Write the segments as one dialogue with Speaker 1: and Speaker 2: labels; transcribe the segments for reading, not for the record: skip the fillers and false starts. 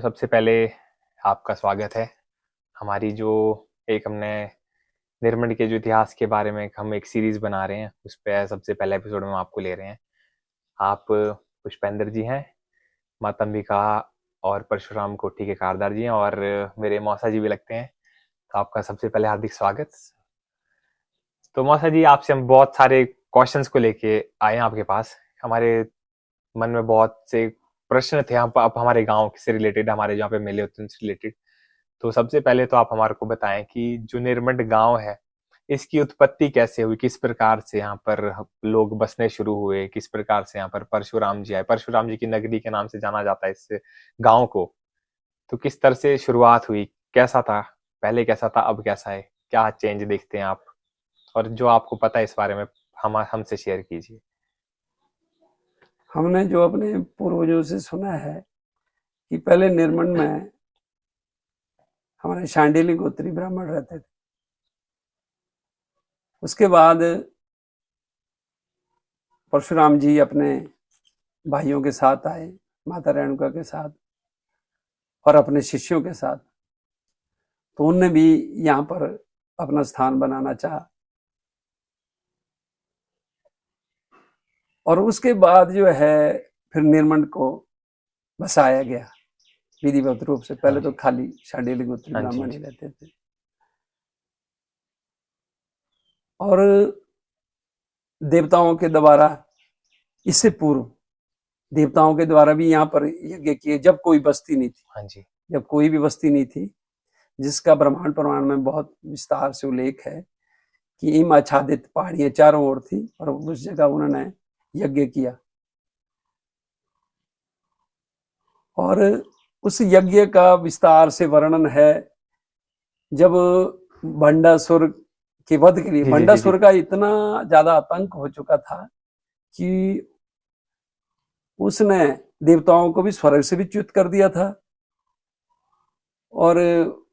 Speaker 1: सबसे पहले आपका स्वागत है। हमारी जो एक हमने निर्मंड के जो इतिहास के बारे में हम एक सीरीज बना रहे हैं, उस पे सबसे पहले एपिसोड में हम आपको ले रहे हैं। आप पुष्पेंद्र जी हैं, माता अंबिका और परशुराम कोठी के कारदार जी हैं, और मेरे मौसा जी भी लगते हैं। तो आपका सबसे पहले हार्दिक स्वागत। तो मौसा जी, आपसे हम बहुत सारे क्वेश्चंस को लेके आए हैं आपके पास। हमारे मन में बहुत से प्रश्न थे हम आप हमारे गांव से रिलेटेड, हमारे जहाँ पे मेले होते हैं उनसे रिलेटेड। तो सबसे पहले तो आप हमारे को बताएं कि जो निरमंड गांव है, इसकी उत्पत्ति कैसे हुई, किस प्रकार से यहाँ पर लोग बसने शुरू हुए, किस प्रकार से यहाँ पर परशुराम जी आए। परशुराम जी की नगरी के नाम से जाना जाता है इस गांव को। तो किस तरह से शुरुआत हुई, कैसा था पहले, कैसा था अब, कैसा है, क्या चेंज देखते हैं आप, और जो आपको पता है इस बारे में हमसे शेयर कीजिए।
Speaker 2: हमने जो अपने पूर्वजों से सुना है कि पहले निर्मंड में हमारे शांडिली गोत्री ब्राह्मण रहते थे। उसके बाद परशुराम जी अपने भाइयों के साथ आए, माता रेणुका के साथ और अपने शिष्यों के साथ। तो उनने भी यहाँ पर अपना स्थान बनाना चाहा, और उसके बाद जो है फिर निर्मंड को बसाया गया विधिवत रूप से। पहले तो खाली शांडिली गोत्री ब्राह्मण ही रहते थे, और देवताओं के द्वारा, इससे पूर्व देवताओं के द्वारा भी यहाँ पर यज्ञ किए, जब कोई बस्ती नहीं थी।
Speaker 1: हाँ जी।
Speaker 2: जब कोई भी बस्ती नहीं थी, जिसका ब्रह्मांड पुराण में बहुत विस्तार से उल्लेख है कि हिम आच्छादित पहाड़ियां चारों ओर थी और उस जगह उन्होंने यज्ञ किया। और उस यज्ञ का विस्तार से वर्णन है। जब भंडासुर के वध के लिए भंडासुर का इतना ज्यादा आतंक हो चुका था कि उसने देवताओं को भी स्वर्ग से भी च्युत कर दिया था और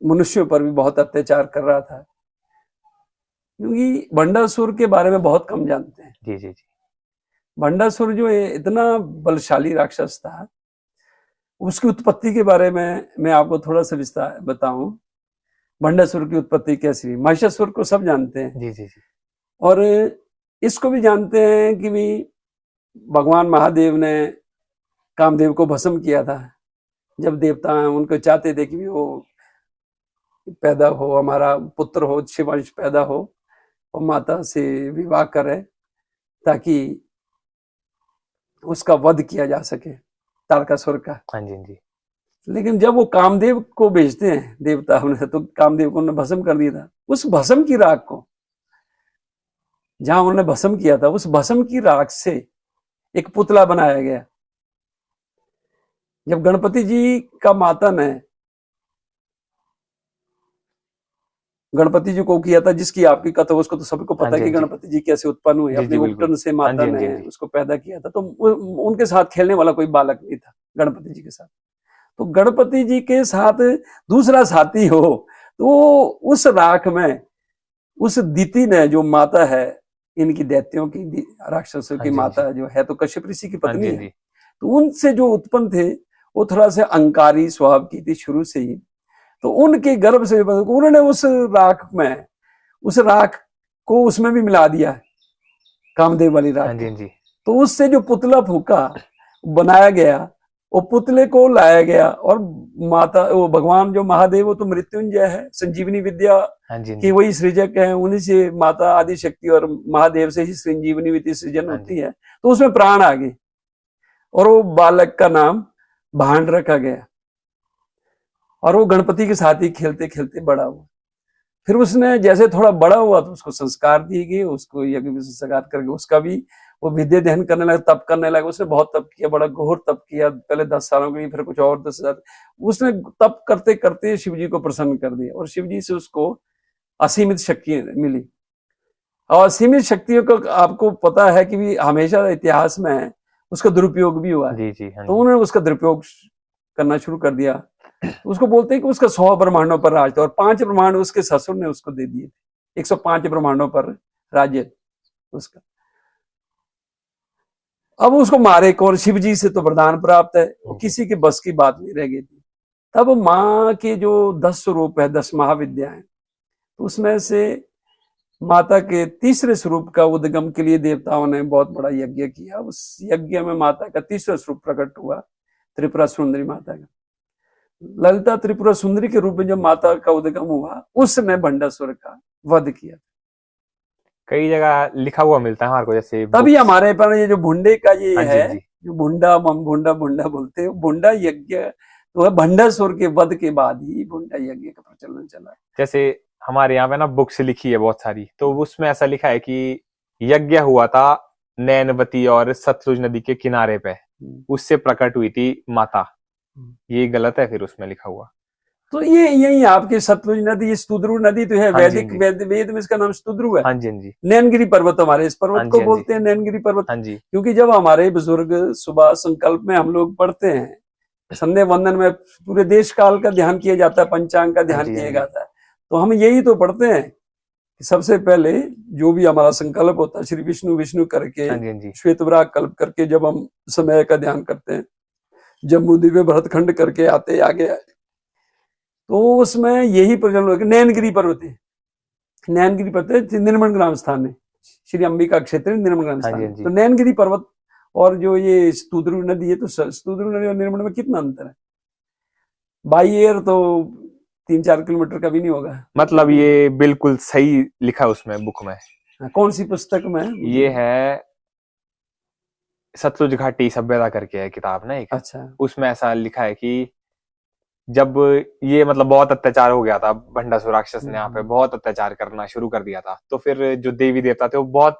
Speaker 2: मनुष्यों पर भी बहुत अत्याचार कर रहा था। क्योंकि भंडासुर के बारे में बहुत कम जानते हैं।
Speaker 1: जी जी जी।
Speaker 2: भंडासुर जो इतना बलशाली राक्षस था, उसकी उत्पत्ति के बारे में मैं आपको थोड़ा सा विस्तार बताऊं। भंडासुर की उत्पत्ति कैसी हुई। महिषासुर को सब जानते हैं।
Speaker 1: जी जी जी।
Speaker 2: और इसको भी जानते हैं कि भी भगवान महादेव ने कामदेव को भस्म किया था। जब देवता उनको चाहते थे कि वो पैदा हो, हमारा पुत्र हो, शिववंश पैदा हो, और माता से विवाह करे ताकि उसका वध किया जा सके, तारकासुर का।
Speaker 1: हाँ जी जी।
Speaker 2: लेकिन जब वो कामदेव को भेजते हैं देवता, तो कामदेव को उन्होंने भस्म कर दिया था। उस भस्म की राख को, जहां उन्होंने भस्म किया था, उस भस्म की राख से एक पुतला बनाया गया। जब गणपति जी का माता ने गणपति जी को किया था, जिसकी आपकी कथा उसको तो सबको पता है कि गणपति जी कैसे उत्पन्न हुए। अपने उपटन से माता ने उसको पैदा किया था। तो उनके साथ खेलने वाला कोई बालक नहीं था गणपति जी के साथ। तो गणपति जी के साथ दूसरा साथी हो, तो उस राख में उस दिति ने, जो माता है इनकी दैत्यों की, राक्षसों की माता जो है, तो कश्यप ऋषि की पत्नी है, तो उनसे जो उत्पन्न थे वो थोड़ा सा अहंकारी स्वभाव की थी शुरू से ही। तो उनके गर्भ से उन्होंने उस राख में, उस राख को उसमें भी मिला दिया, कामदेव वाली राख। तो उससे जो पुतला फूका बनाया गया, वो पुतले को लाया गया, और माता, वो भगवान जो महादेव, वो तो मृत्युंजय है, संजीवनी विद्या की वही सृजक है। उन्हीं से माता आदि शक्ति और महादेव से ही संजीवनी विद्या सृजन होती है। तो उसमें प्राण आ गए, और वो बालक का नाम भांड रखा गया, और वो गणपति के साथ ही खेलते खेलते बड़ा हुआ। फिर उसने जैसे थोड़ा बड़ा हुआ तो उसको संस्कार दिए गए, उसको यज्ञ संस्कार करके उसका भी वो विद्या ध्यान करने लगा, तप करने लगा। उसने बहुत तप किया, बड़ा घोर तप किया, पहले 10 सालों के लिए, फिर कुछ और 10,000। उसने तप करते करते शिव जी को प्रसन्न कर दिया, और शिव जी से उसको असीमित शक्ति मिली। और असीमित शक्तियों को आपको पता है कि भी हमेशा इतिहास में उसका दुरुपयोग भी हुआ है। तो उन्होंने उसका दुरुपयोग करना शुरू कर दिया। उसको बोलते हैं कि उसका 100 ब्रह्मांडों पर राज था, और 5 ब्रह्मांड उसके ससुर ने उसको दे दिए थे। 105 ब्रह्मांडों पर राज्य उसका। अब उसको मारे कौन? शिव जी से तो वरदान प्राप्त है, किसी के बस की बात नहीं रह गई थी। तब माँ के जो 10 स्वरूप है, 10 महाविद्याएं, तो उसमें से माता के तीसरे स्वरूप का उद्गम के लिए देवताओं ने बहुत बड़ा यज्ञ किया। उस यज्ञ में माता का तीसरा स्वरूप प्रकट हुआ, त्रिपुरा सुंदरी माता का। ललिता त्रिपुरा सुंदरी के रूप में जब माता का उद्गम हुआ, उसने भंडासुर का वध किया।
Speaker 1: कई जगह लिखा हुआ मिलता है हमारे को, जैसे
Speaker 2: तभी हमारे पर ये जो भुंडे का ये है, जो भुंडा भुंडा भुंडा बोलते हैं, भुंडा यज्ञ तो है भंडासुर के वध के बाद ही भुंडा यज्ञ का प्रचलन चला।
Speaker 1: जैसे हमारे यहाँ पे ना बुक्स लिखी है बहुत सारी, तो उसमें ऐसा लिखा है कि यज्ञ हुआ था नैनवती और सतलुज नदी के किनारे पे, उससे प्रकट हुई थी माता। ये गलत है फिर उसमें लिखा हुआ?
Speaker 2: तो ये यही आपके सतलुज नदी, स्तुद्रु नदी तो है, वैदिक वेद में इसका नाम स्तुद्रु है।
Speaker 1: हाँ जी, हाँ जी।
Speaker 2: नैनगिरी पर्वत हमारे इस पर्वत को बोलते हैं नैनगिरी पर्वत।
Speaker 1: हाँ जी।
Speaker 2: क्योंकि जब हमारे बुजुर्ग सुबह संकल्प में हम लोग पढ़ते हैं, संध्या वंदन में पूरे देश काल का ध्यान किया जाता है, पंचांग का ध्यान किया जाता है, तो हम यही तो पढ़ते हैं कि सबसे पहले जो भी हमारा संकल्प होता है, श्री विष्णु विष्णु करके, श्वेतवराग कल्प करके जब हम समय का ध्यान करते हैं, जम्मू दिव्य भरतखंड करके आते आगे, तो उसमें यही प्रचलन हो, नैनगिरी पर्वत है। नैनगिरी पर्वत निर्मल ग्राम स्थान है, श्री अंबिका क्षेत्र निर्मल ग्राम स्थान है। तो नैनगिरी पर्वत और जो ये स्तुद्रु नदी है, तो स्तुद्रु नदी और निर्मल में कितना अंतर है? बाई एयर तो 3-4 किलोमीटर का भी नहीं होगा।
Speaker 1: मतलब ये बिल्कुल सही लिखा है उसमें बुक में।
Speaker 2: कौन सी पुस्तक में?
Speaker 1: ये है सतलुज घाटी सभ्यता करके है किताब ना एक।
Speaker 2: अच्छा।
Speaker 1: उसमें ऐसा लिखा है कि जब ये मतलब बहुत अत्याचार हो गया था, भंडासुर राक्षस ने यहाँ पे बहुत अत्याचार करना शुरू कर दिया था, तो फिर जो देवी देवता थे वो बहुत,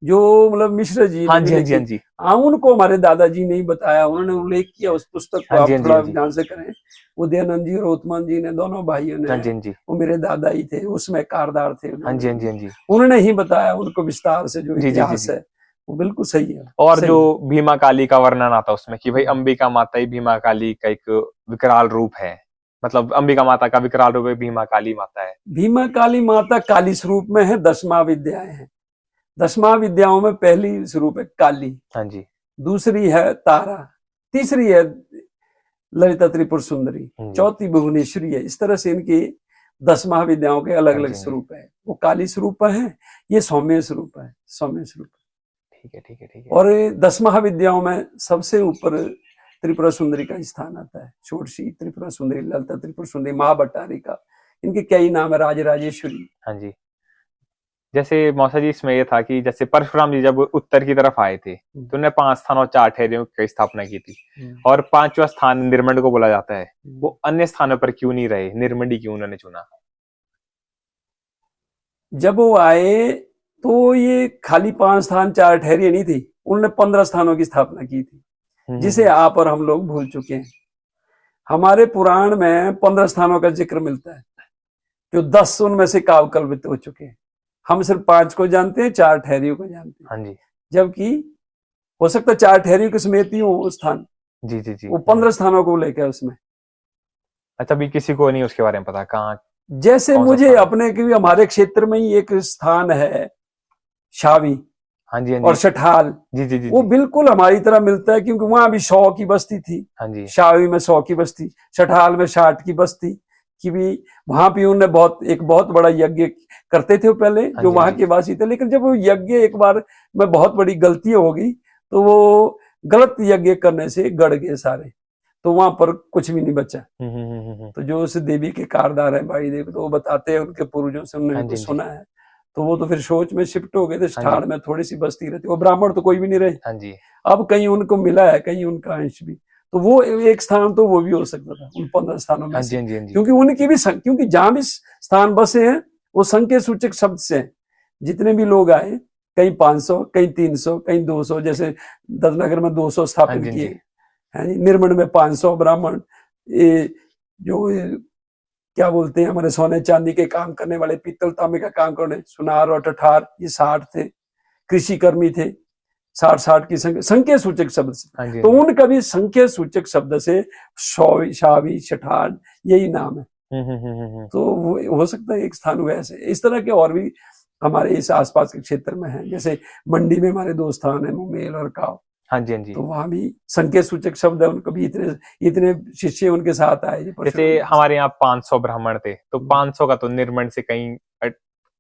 Speaker 2: जो मतलब मिश्र जी,
Speaker 1: हाँ जी, हाँ जी, हाँ जी,
Speaker 2: हाँ, उनको हमारे दादाजी ने बताया, उन्होंने उल्लेख किया उस पुस्तक को। आप थोड़ा ध्यान से करें, उदयनंद जी और उत्तमान जी ने, दोनों भाइयों ने,
Speaker 1: हाँ जी, हाँ जी,
Speaker 2: वो मेरे दादा ही थे, उसमें कारदार थे।
Speaker 1: हाँ जी, हाँ जी, हाँ जी,
Speaker 2: उन्होंने ही बताया उनको विस्तार से, जो इतिहास है वो बिल्कुल सही है।
Speaker 1: और जो भीमा काली का वर्णन आता है उसमें कि भाई अंबिका माता ही भीमा काली का एक विकराल रूप है, मतलब अंबिका माता का विकराल रूप है भीमा काली माता है।
Speaker 2: भीमा काली माता काली स्वरूप में है, 10 महाविद्याएं हैं। 10 महाविद्याओं में पहली स्वरूप है काली,
Speaker 1: हाँ जी,
Speaker 2: दूसरी है तारा, तीसरी है ललिता त्रिपुर सुंदरी, चौथी भुवनेश्वरी है। इस तरह से इनकी 10 महाविद्याओं के अलग अलग स्वरूप है। वो काली स्वरूप है, ये सौम्य स्वरूप है, सौम्य स्वरूप।
Speaker 1: ठीक है, ठीक है, ठीक है।
Speaker 2: और 10 महाविद्याओं में सबसे ऊपर त्रिपुरा सुंदरी का स्थान आता है। षोडशी त्रिपुरा सुंदरी, ललिता त्रिपुर सुंदरी, महाभट्टारी का, इनके कई नाम है, राजराजेश्वरी।
Speaker 1: हाँ जी। जैसे मौसा जी इसमें ये था कि जैसे परशुराम जी जब उत्तर की तरफ आए थे, तो उन्होंने 5 स्थानों 4 ठहरियों की स्थापना की थी, और 5वां स्थान निर्मंड को बोला जाता है। वो अन्य स्थानों पर क्यों नहीं रहे, निर्मंडी क्यों उन्होंने चुना?
Speaker 2: जब वो आए तो ये खाली 5 स्थान 4 ठहरियां नहीं थी, उन्होंने 15 स्थानों की स्थापना की थी, जिसे आप और हम लोग भूल चुके हैं। हमारे पुराण में 15 स्थानों का जिक्र मिलता है, जो 10 उनमें से काव्य कल्पित हो चुके हैं। हम सिर्फ 5 को जानते हैं, 4 ठहरियों को जानते हैं।
Speaker 1: हाँ जी।
Speaker 2: जबकि हो सकता है 4 ठहरियों के समेत ही हो स्थान।
Speaker 1: जी जी जी।
Speaker 2: वो 15 स्थानों को लेकर उसमें।
Speaker 1: अच्छा, अभी किसी को नहीं उसके बारे में पता कहाँ?
Speaker 2: जैसे मुझे अपने की हमारे क्षेत्र में ही एक स्थान है शावी,
Speaker 1: हाँ जी, हाँ जी,
Speaker 2: और शठाल,
Speaker 1: जी जी जी,
Speaker 2: वो बिल्कुल हमारी तरह मिलता है, क्योंकि वहां भी 100 की बस्ती थी।
Speaker 1: हाँ जी।
Speaker 2: शावी में 100 की बस्ती, शठाल में 60 की बस्ती की भी। वहां भी उन्होंने एक बहुत बड़ा यज्ञ करते थे पहले, जो वहां के वासी थे। लेकिन जब वो यज्ञ एक बार में बहुत बड़ी गलती हो गई, तो वो गलत यज्ञ करने से गड़ गए सारे, तो वहां पर कुछ भी नहीं बचा। तो जो उस देवी के कारदार है भाई देव, तो वो बताते हैं उनके पूर्वजों से उन्होंने सुना है, तो वो तो फिर सोच में शिफ्ट हो गए थे। ठाड़ में थोड़ी सी बस्ती रहती, वो ब्राह्मण तो कोई भी नहीं रहे।
Speaker 1: हाँ जी।
Speaker 2: अब कहीं उनको मिला है, कहीं उनका अंश भी, तो वो एक स्थान तो वो भी हो सकता था उन 15 स्थानों में से। क्योंकि उनकी भी, क्योंकि जहां भी स्थान बसे हैं वो संख्या सूचक शब्द से हैं। जितने भी लोग आए, कहीं 500, कहीं 300, कहीं 200, जैसे दत्तनगर में 200 स्थापित किए हैं, निर्मण में 500 ब्राह्मण, ये जो क्या बोलते हैं, हमारे सोने चांदी के काम करने वाले, पीतल तांबे का काम करने, सुनार और ठठार, ये 60 थे। कृषि कर्मी थे, 60 की संख्या सूचक शब्द से। तो उनका भी संख्या सूचक शब्द से शावी, शठार, यही नाम है। तो वो हो सकता है एक स्थान हुआ ऐसे। इस तरह के और भी हमारे इस आसपास के क्षेत्र में है। जैसे मंडी में हमारे 2 स्थान है, मुमेल और काव।
Speaker 1: हाँ जी, हाँ जी।
Speaker 2: तो वहां भी संकेत सूचक शब्द है, उनको भी इतने शिष्य उनके साथ आए।
Speaker 1: जैसे हमारे यहाँ 500 ब्राह्मण थे, तो 500 का तो निर्मंड से कहीं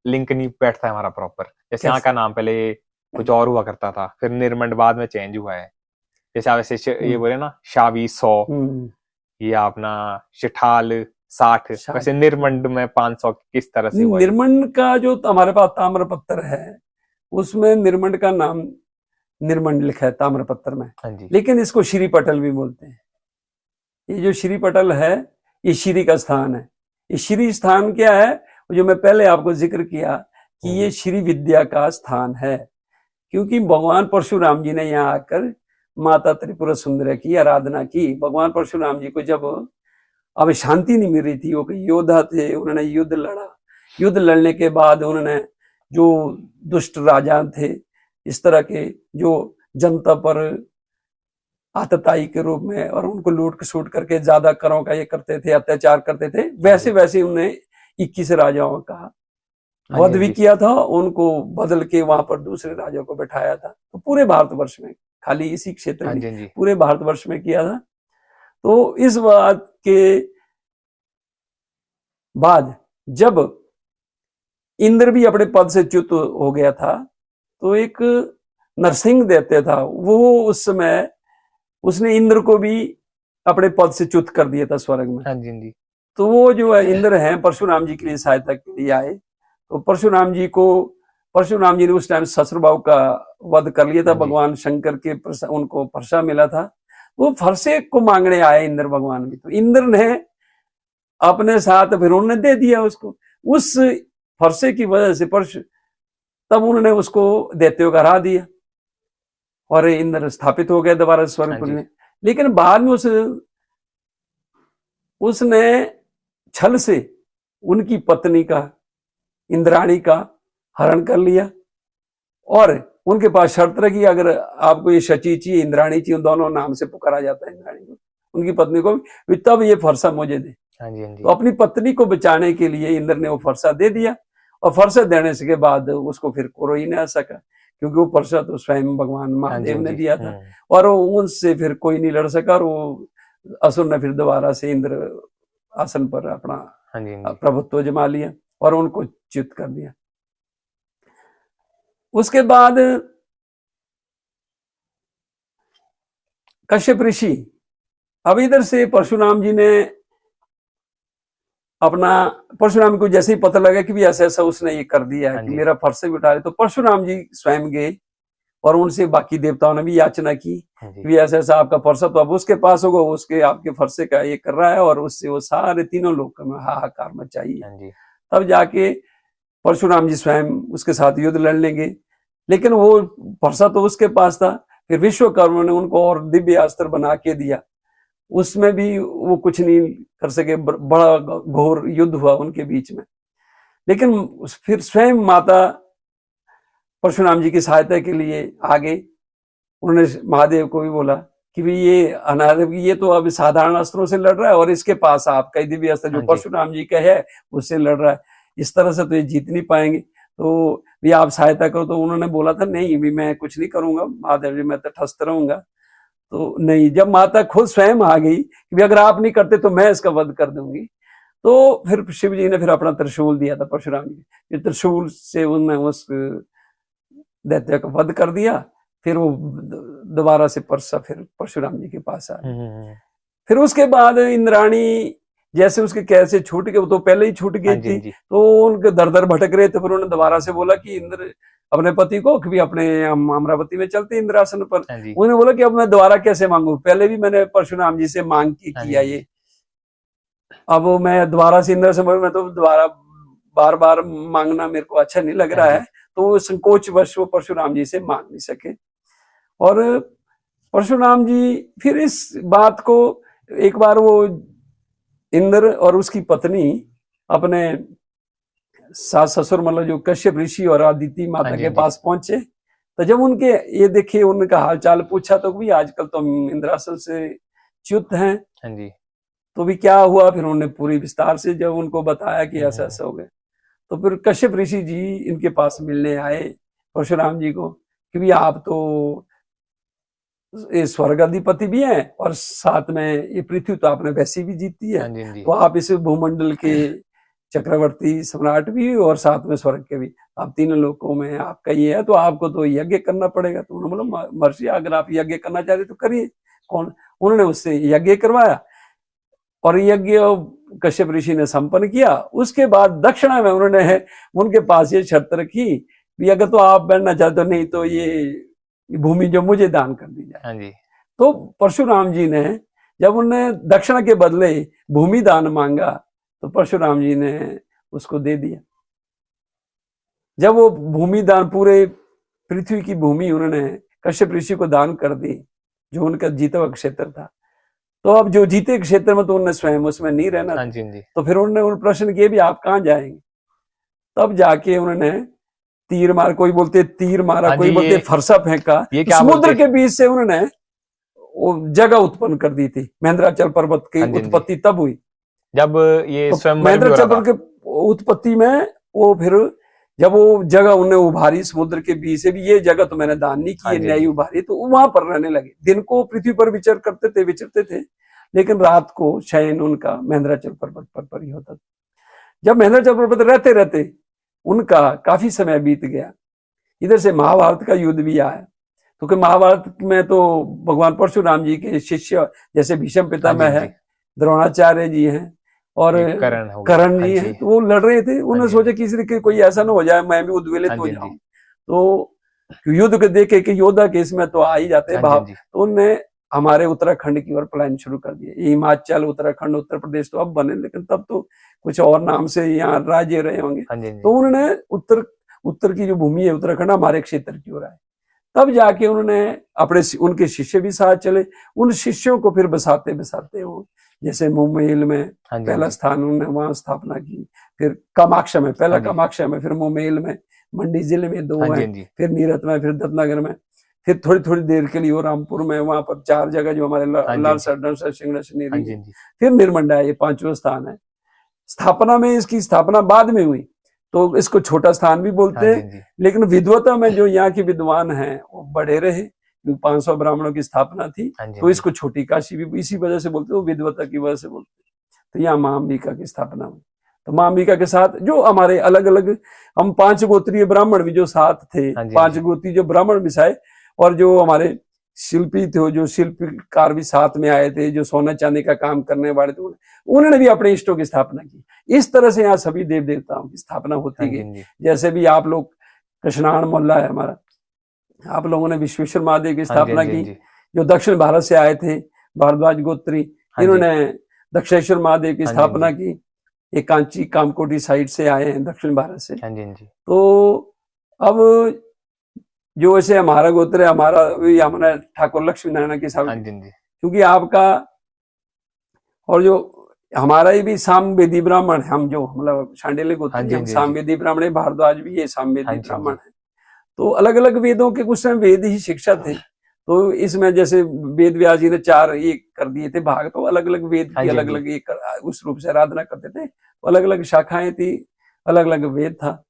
Speaker 1: लिंक नहीं बैठता है हमारा प्रॉपर। जैसे यहाँ का नाम पहले कुछ और हुआ करता था, फिर निर्मंड बाद में चेंज हुआ है। जैसे आप ऐसे ये बोले ना शावी 100, या अपना शिठाल 60, वैसे निर्मंड में 500 किस तरह से हुआ?
Speaker 2: निर्मंड का जो हमारे पास ताम्रपत्र है, उसमें निर्मंड का नाम निर्मंड लिखा है ताम्रपत्र में।
Speaker 1: हाँ जी।
Speaker 2: लेकिन इसको श्री पटल भी बोलते हैं। ये जो श्री पटल है, ये श्री का स्थान है। ये श्री स्थान क्या है, जो मैं पहले आपको जिक्र किया कि ये श्री विद्या का स्थान है, क्योंकि भगवान परशुराम जी ने यहाँ आकर माता त्रिपुरा सुंदरी की आराधना की। भगवान परशुराम जी को जब अब शांति नहीं मिल रही थी, वो योद्धा थे, उन्होंने युद्ध लड़ा। युद्ध लड़ने के बाद उन्होंने जो दुष्ट राजा थे, इस तरह के जो जनता पर आतताई के रूप में और उनको लूट सूट करके ज्यादा करों का ये करते थे, अत्याचार करते थे, वैसे वैसे उन्हें 21 राजाओं का वध भी किया था, उनको बदल के वहां पर दूसरे राजा को बैठाया था। तो पूरे भारतवर्ष में, खाली इसी क्षेत्र में, पूरे भारतवर्ष में किया था। तो इस बात के बाद जब इंद्र भी अपने पद से च्युत हो गया था, तो एक नरसिंह दैत्य था, वो उस समय उसने इंद्र को भी अपने पद से च्युत कर दिया था स्वर्ग में।
Speaker 1: हाँ जी, हाँ जी।
Speaker 2: तो वो जो है इंद्र हैं, परशुराम जी के लिए सहायता के लिए आए। तो परशुराम जी ने उस टाइम ससुरबाहु का वध कर लिया था। भगवान शंकर के उनको फरसा मिला था, वो फरसे को मांगने आए इंद्र भगवान भी। तो इंद्र ने अपने साथ फिर उन्होंने दे दिया उसको। उस फरसे की वजह से तब उन्होंने उसको दैत्यों का हरा दिया और इंद्र स्थापित हो गया दोबारा स्वर्गपुरी में। लेकिन बाद में उसने छल से उनकी पत्नी का, इंद्राणी का हरण कर लिया और उनके पास शर्त रखी, अगर आपको ये शची चाहिए, इंद्राणी चाहिए, दोनों नाम से पुकारा जाता है इंद्राणी को, उनकी पत्नी को, तब ये फरसा मुझे दे।
Speaker 1: हाँ जी, हाँ जी।
Speaker 2: तो अपनी पत्नी को बचाने के लिए इंद्र ने वो फरसा दे दिया, और फरसा देने के बाद उसको फिर कोई नहीं आ सका, क्योंकि वो फरसा तो स्वयं भगवान महादेव ने दिया था, और उनसे फिर कोई नहीं लड़ सका, और वो असुर ने फिर दोबारा से इंद्र आसन पर अपना प्रभुत्व जमा लिया और उनको च्युत कर दिया। उसके बाद कश्यप ऋषि, अब इधर से परशुराम जी ने परशुराम को जैसे ही पता लगा कि भी ऐसा ऐसा उसने ये कर दिया है कि मेरा फरसे भी उठा रहे, तो परशुराम जी स्वयं गए और उनसे बाकी देवताओं ने भी याचना की कि ऐसा ऐसा आपका फरसा तो अब उसके पास होगा, उसके आपके फरसे का ये कर रहा है, और उससे वो सारे तीनों लोग में हाहाकार मचाई। तब जाके परशुराम जी स्वयं उसके साथ युद्ध लड़ लेंगे, लेकिन वो फरसा तो उसके पास था। फिर विश्वकर्मा ने उनको और दिव्य अस्त्र बना के दिया, उसमें भी वो कुछ नहीं कर सके, बड़ा घोर युद्ध हुआ उनके बीच में। लेकिन फिर स्वयं माता परशुराम जी की सहायता के लिए आ गए। उन्होंने महादेव को भी बोला कि भी ये तो अब साधारण अस्त्रों से लड़ रहा है, और इसके पास आपका दिव्य अस्त्र जो परशुराम जी का है उससे लड़ रहा है, इस तरह से तो ये जीत नहीं पाएंगे, तो भी आप सहायता करो। तो उन्होंने बोला था नहीं भी मैं कुछ नहीं करूंगा महादेव जी, मैं तो ठस्त रहूंगा। तो नहीं, जब माता खुद स्वयं आ गई कि अगर आप नहीं करते तो मैं इसका वध कर दूंगी, तो फिर शिव जी ने फिर अपना त्रिशूल दिया था परशुराम जी, त्रिशूल से उन्होंने उस दैत्य का वध कर दिया। फिर वो दोबारा से परसा फिर परशुराम जी के पास आ गए। फिर उसके बाद इंद्राणी जैसे उसके कैसे छूट गए, वो तो पहले ही छूट गई थी, तो उनके दर दर भटक रहे थे। फिर उन्होंने दोबारा से बोला कि इंद्र अपने पति को कि अपने अमरावती में चलते इंद्रासन पर। उन्होंने बोला कि अब मैं दोबारा कैसे मांगू, पहले भी मैंने परशुराम जी से मांग के किया ये, अब मैं दोबारा से इंद्रासन पर, मैं तो दोबारा बार बार मांगना मेरे को अच्छा नहीं लग रहा है। तो संकोच वश वो परशुराम जी से मांग नहीं सके। और परशुराम जी फिर इस बात को एक बार वो इंद्र और उसकी पत्नी अपने सास ससुर मतलब जो कश्यप ऋषि और अदिति माता के पास पहुंचे, तो जब उनके ये देखे, उनका हालचाल पूछा, तो भी आजकल तो हम इंद्रासन से च्युत हैं, तो भी क्या हुआ, फिर उन्होंने पूरी विस्तार से जब उनको बताया कि ऐसा ऐसा हो गया, तो फिर कश्यप ऋषि जी इनके पास मिलने आए परशुराम जी को कि भी आप तो ये स्वर्गाधिपति भी हैं और साथ में ये पृथ्वी तो आपने वैसी भी जीती है। तो आप इस भूमंडल के चक्रवर्ती सम्राट भी और साथ में स्वर्ग के भी, आप तीनों लोकों में आपका ये है, तो आपको तो यज्ञ करना पड़ेगा। तो उन्होंने बोला महर्षि अगर आप यज्ञ करना चाहते तो करिए। कौन? उन्होंने उससे यज्ञ करवाया और यज्ञ कश्यप ऋषि ने संपन्न किया। उसके बाद दक्षिणा में उन्होंने उनके पास ये शर्त रखी कि अगर तो आप बैठना चाहते हो, नहीं तो ये भूमि जो मुझे दान कर दी जाए। तो परशुराम जी ने जब उन्होंने दक्षिणा के बदले भूमि दान मांगा तो परशुराम जी ने उसको दे दिया। जब वो भूमि दान, पूरे पृथ्वी की भूमि उन्होंने कश्यप ऋषि को दान कर दी, जो उनका जीता हुआ क्षेत्र था। तो अब जो जीते क्षेत्र में तो उन्होंने स्वयं उसमें नहीं रहना था। तो फिर उन्होंने प्रश्न किए भी आप कहाँ जाएंगे। तब जाके उन्होंने तीर मार, कोई बोलते तीर मारा, कोई बोलते फरसा फेंका। समुद्र के बीच से उन्होंने वो जगह उत्पन्न कर दी थी। महेंद्राचल पर्वत की उत्पत्ति तब हुई
Speaker 1: जब ये
Speaker 2: तो महेंद्राचल पर्वत की उत्पत्ति में वो फिर जब वो जगह उन्हें उभारी समुद्र के बीच से भी, ये जगह तो मैंने दान नहीं की, नई उभारी, तो वहां पर रहने लगे। दिन को पृथ्वी पर विचरते थे, लेकिन रात को शयन उनका महेंद्राचल पर्वत पर ही होता था। जब महेंद्राचल पर्वत रहते रहते उनका काफी समय बीत गया। इधर से महाभारत का युद्ध भी आया, क्योंकि महाभारत में तो भगवान परशुराम जी के शिष्य जैसे भीष्म पितामह है, द्रोणाचार्य जी हैं और कर्ण जी हैं, तो वो लड़ रहे थे। उन्होंने सोचा किसी के कोई ऐसा ना हो जाए मैं भी उद्वेलित हो जाऊं। तो युद्ध के देखे कि योद्धा के इसमें तो आ ही जाते हैं भाव, तो उन्होंने हमारे उत्तराखंड की ओर प्लान शुरू कर दिया। हिमाचल, उत्तराखंड, उत्तर प्रदेश तो अब बने, लेकिन तब तो कुछ और नाम से यहाँ राज्य रहे होंगे। तो उन्होंने उत्तर की जो भूमि है उत्तराखंड हमारे क्षेत्र की ओर आए। तब जाके उन्होंने उनके शिष्य भी साथ चले। उन शिष्यों को फिर बसाते हो, जैसे मुंबई में पहला स्थान उन्होंने वहां स्थापना की, फिर कामाख्या में पहला, कामाख्या में, फिर मुंबई में, मंडी जिले में 2 है, फिर नीरत में, फिर दत्तनगर में, फिर थोड़ी देर के लिए रामपुर में, वहां पर 4 जगह जो हमारे लाल फिर निर्मंडा, ये 5वां स्थान है। स्थापना में, इसकी स्थापना बाद में हुई तो इसको छोटा स्थान भी बोलते हैं, लेकिन विद्वता में जो यहाँ के विद्वान हैं वो बड़े रहे। 500 ब्राह्मणों की स्थापना थी, तो इसको छोटी काशी भी इसी वजह से बोलते हैं, विद्वता की वजह से बोलते हैं। तो यहाँ मां अंबिका की स्थापना हुई। तो मां अंबिका के साथ जो हमारे अलग अलग, हम 5 गोत्रीय ब्राह्मण भी जो साथ थे, 5 गोत्रीय जो ब्राह्मण मिसाए, और जो हमारे शिल्पी थे, जो शिल्पकार भी साथ में आए थे, जो सोना चांदी का काम करने वाले थे, उन्होंने भी अपने इष्टों की स्थापना की। इस तरह से यहाँ सभी देव देवताओं की स्थापना होती गई। जैसे भी आप लोग, कृष्णाण मोहल्ला है हमारा, आप लोगों ने विश्वेश्वर महादेव की स्थापना की, जो दक्षिण भारत से आए थे, भारद्वाज गोत्री, इन्होंने दक्षिणेश्वर महादेव की स्थापना की। ये कांची कामकोटी साइड से आए हैं, दक्षिण भारत से। तो अब जो ऐसे हमारा गोत्र है, हमारा ठाकुर लक्ष्मी नारायण की स्थापना, क्योंकि आपका और जो हमारा ये भी सामवेदी ब्राह्मण, हम जो मतलब शांडिल्य गोत्र सामवेदी ब्राह्मण है, भारद्वाज भी ये सामवेदी ब्राह्मण है। तो अलग अलग वेदों के कुछ समय वेद ही शिक्षा थे। तो इसमें जैसे वेद व्यास जी ने 4 ये कर दिए थे भाग, तो अलग अलग वेद की अलग अलग उस रूप से आराधना करते थे। तो अलग अलग शाखाएं थी, अलग अलग वेद था।